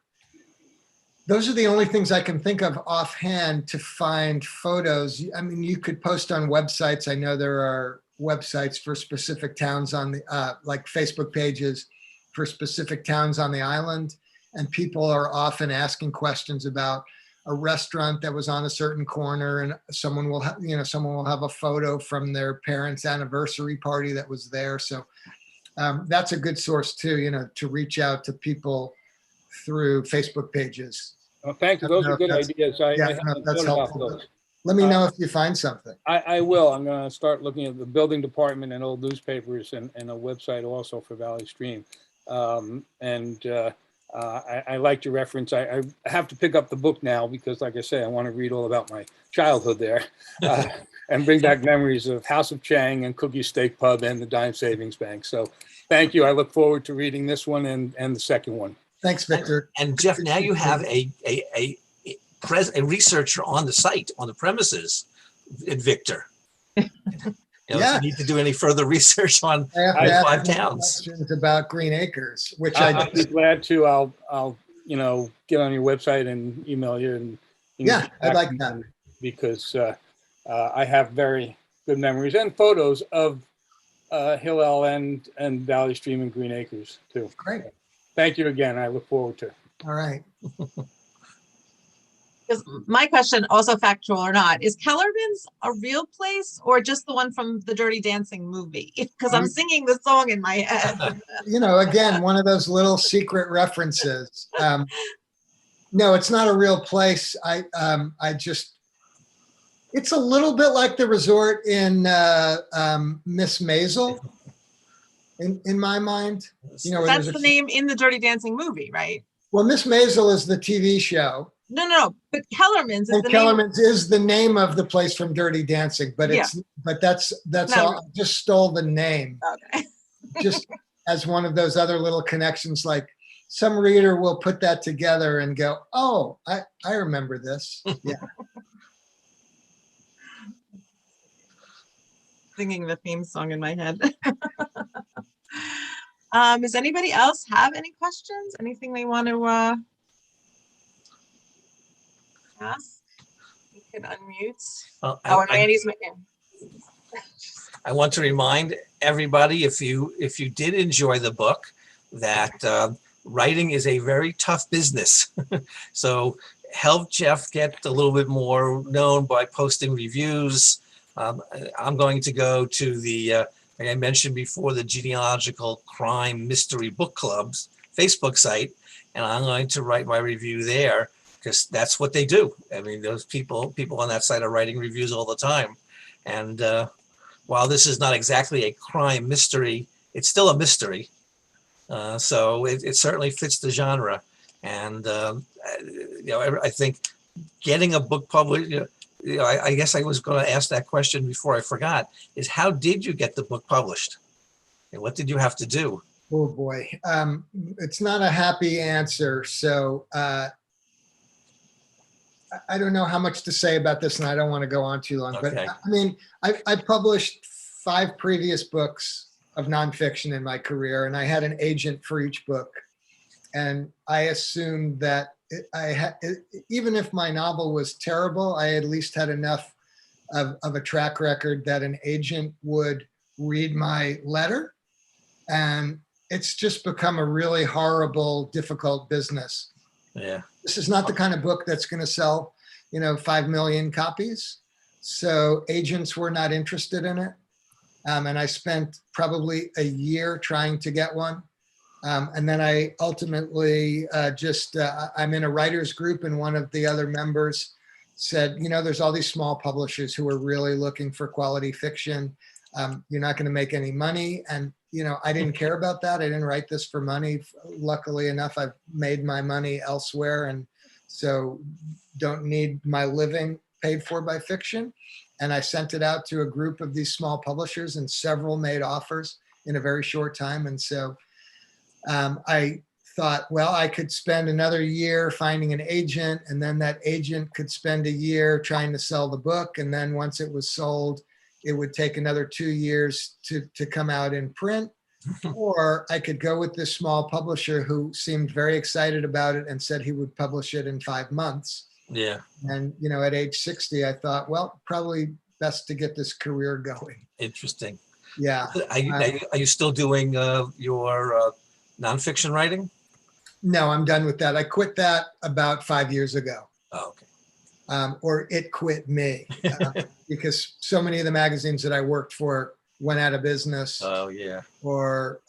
those are the only things I can think of offhand to find photos. You could post on websites. I know there are websites for specific towns on the, like Facebook pages for specific towns on the island. And people are often asking questions about a restaurant that was on a certain corner, and someone will have a photo from their parents' anniversary party that was there. So that's a good source too, to reach out to people through Facebook pages. Well, thank you. Those are good ideas. I haven't That's thought about helpful. those. Let me know if you find something. I will. I'm going to start looking at the building department and old newspapers and a website also for Valley Stream. I liked your reference. I have to pick up the book now because, like I say, I want to read all about my childhood there and bring back memories of House of Chang and Cookie Steak Pub and the Dime Savings Bank. So thank you. I look forward to reading this one and the second one. Thanks, Victor. And Jeff, now you have a researcher on the site, on the premises, Victor. Yeah. If you need to do any further research on I have to ask 5 you towns. questions about Green Acres, which I'll be glad to. I'll get on your website and email you. And yeah, I'd like that. Because I have very good memories and photos of Hillel and Valley Stream and Green Acres too. Great. Thank you again. I look forward to it. All right. Because my question, also factual or not, is Kellerman's a real place or just the one from the Dirty Dancing movie? Because I'm singing the song in my head. Again, one of those little secret references. No, it's not a real place. It's a little bit like the resort in Miss Maisel, in my mind. That's the name in the Dirty Dancing movie, right? Well, Miss Maisel is the TV show. No. But Kellerman's is And the Kellerman's is the name of the place from Dirty Dancing, but that's all. I just stole the name. Okay. Just as one of those other little connections, like some reader will put that together and go, oh, I remember this. Yeah. Singing the theme song in my head. Does anybody else have any questions? Anything they want to ask? You can unmute. And Randy's making. I want to remind everybody, if you did enjoy the book, that writing is a very tough business. So help Jeff get a little bit more known by posting reviews. I'm going to go to the, like I mentioned before, the Genealogical Crime Mystery Book Club's Facebook site, and I'm going to write my review there, because that's what they do. I mean, those people on that site are writing reviews all the time. And while this is not exactly a crime mystery, it's still a mystery. So it certainly fits the genre. And, I think getting a book published, I guess I was going to ask that question before I forgot, is how did you get the book published? And what did you have to do? Oh, boy. It's not a happy answer. So I don't know how much to say about this, and I don't want to go on too long. But Okay. I mean, I published 5 previous books of nonfiction in my career, and I had an agent for each book. And I assumed that even if my novel was terrible, I at least had enough of a track record that an agent would read my letter. And it's just become a really horrible, difficult business. Yeah. This is not the kind of book that's going to sell, 5 million copies. So agents were not interested in it. And I spent probably a year trying to get one. And then I ultimately I'm in a writer's group, and one of the other members said, there's all these small publishers who are really looking for quality fiction. You're not going to make any money. And, I didn't care about that. I didn't write this for money. Luckily enough, I've made my money elsewhere, and so don't need my living paid for by fiction. And I sent it out to a group of these small publishers, and several made offers in a very short time. And so I thought, well, I could spend another year finding an agent, and then that agent could spend a year trying to sell the book. And then once it was sold, it would take another 2 years to come out in print. Or I could go with this small publisher who seemed very excited about it and said he would publish it in 5 months. Yeah. And, at age 60, I thought, well, probably best to get this career going. Interesting. Yeah. Are you still doing your nonfiction writing? No, I'm done with that. I quit that about 5 years ago. Oh, okay. Or it quit me because so many of the magazines that I worked for went out of business Oh, yeah. or,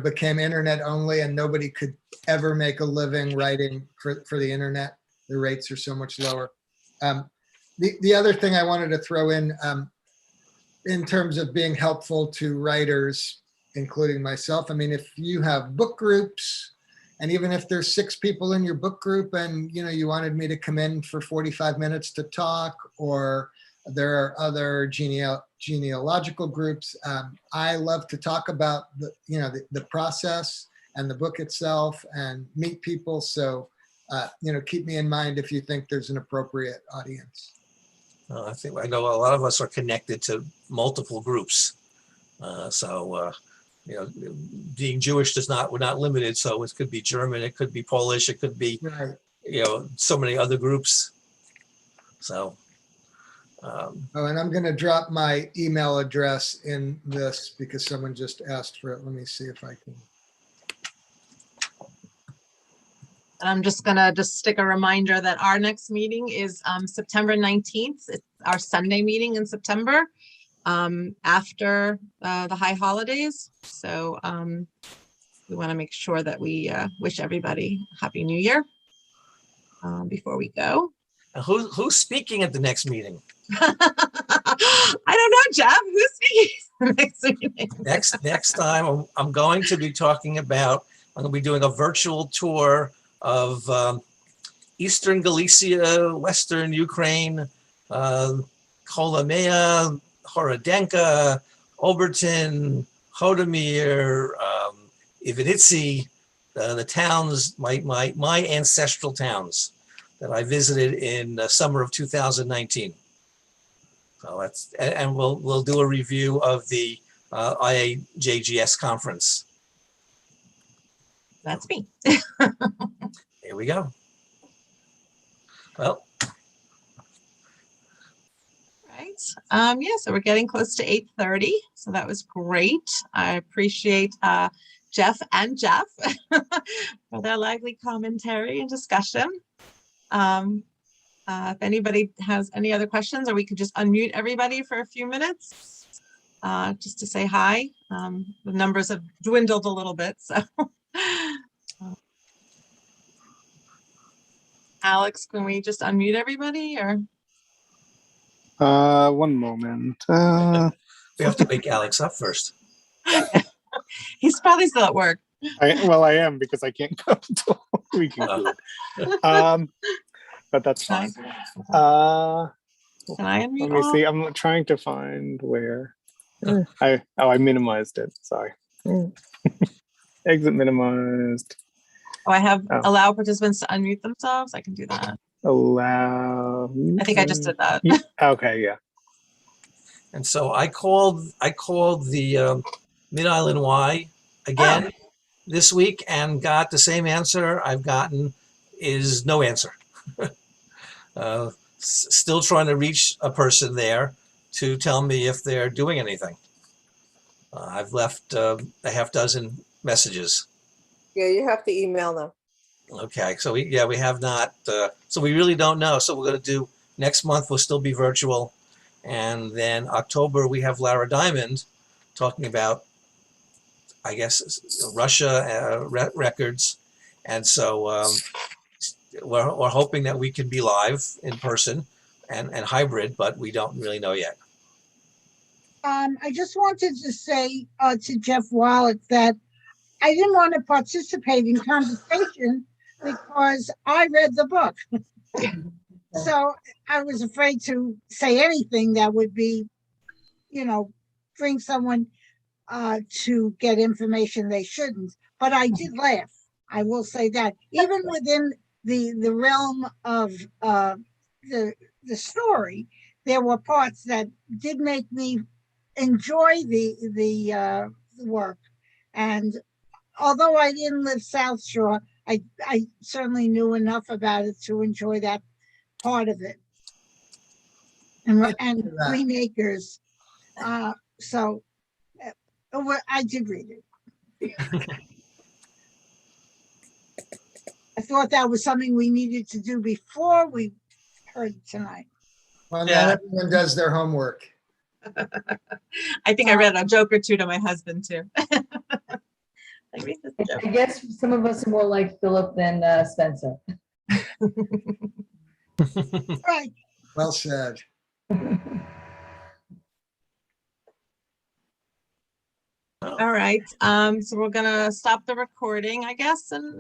became internet only, and nobody could ever make a living writing for the internet. The rates are so much lower. The other thing I wanted to throw in terms of being helpful to writers, including myself, I mean, if you have book groups, and even if there's 6 people in your book group and, you wanted me to come in for 45 minutes to talk, or there are other genealogical groups, I love to talk about the process and the book itself and meet people. So, keep me in mind if you think there's an appropriate audience. I know a lot of us are connected to multiple groups. Being Jewish we're not limited. So it could be German, it could be Polish, it could be, Right. so many other groups. So. And I'm going to drop my email address in this because someone just asked for it. Let me see if I can. And I'm just gonna stick a reminder that our next meeting is September 19th. It's our Sunday meeting in September, after the high holidays. So we want to make sure that we wish everybody Happy New Year before we go. Who's speaking at the next meeting? I don't know, Jeff. Who's speaking at the next meeting? Next time, I'm going to be talking about, I'm going to be doing a virtual tour of Eastern Galicia, Western Ukraine, Kolomea, Horodenka, Oberton, Hodomir, Ivanitsi, the towns, my ancestral towns that I visited in the summer of 2019. So and we'll do a review of the IA JGS conference. That's me. Here we go. Well, right. Yeah, so we're getting close to 8:30. So that was great. I appreciate Jeff and Jeff for their lively commentary and discussion. If anybody has any other questions, or we could just unmute everybody for a few minutes just to say hi. The numbers have dwindled a little bit, so. Alex, can we just unmute everybody or? One moment. We have to wake Alex up first. He's probably still at work. I am because I can't go until we conclude. But that's fine. Can I Let unmute me all? see. I'm trying to find where. I minimized it. Sorry. Exit minimized. Oh, I have Oh. allow participants to unmute themselves. I can do that. Allow. I think I just did that. Okay. Yeah. And so I called the Mid-Island Y again this week and got the same answer I've gotten is no answer. Still trying to reach a person there to tell me if they're doing anything. I've left a half dozen messages. Yeah, you have to email them. Okay, so we have not. So we really don't know. So we're going to do next month. Will still be virtual, and then October we have Lara Diamond talking about, I guess, Russia records, and so we're hoping that we can be live in person and hybrid, but we don't really know yet. I just wanted to say to Jeff Wallach that I didn't want to participate in conversation because I read the book. So I was afraid to say anything that would be, bring someone to get information they shouldn't. But I did laugh. I will say that even within the realm of the story, there were parts that did make me enjoy the work. And although I didn't live South Shore, I certainly knew enough about it to enjoy that part of it. And Green Acres. So I did read it. I thought that was something we needed to do before we heard it tonight. Well, Yeah. not everyone does their homework. I think I read a joke or two to my husband too. Like, read this joke. I guess some of us are more like Philip than Spencer. Right. Well said. All right. So we're gonna stop the recording, I guess, and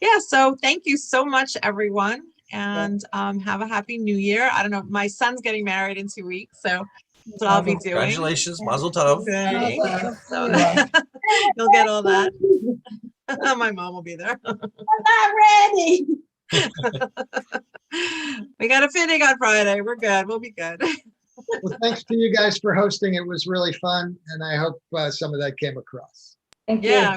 yeah. So thank you so much, everyone, and have a happy New Year. I don't know. My son's getting married in 2 weeks, so that's what I'll be doing. Congratulations, Mazel Tov. Thanks. So you'll get all that. My mom will be there. I'm not ready. We got a fitting on Friday. We're good. We'll be good. Well, thanks to you guys for hosting. It was really fun, and I hope some of that came across. Thank you. Yeah.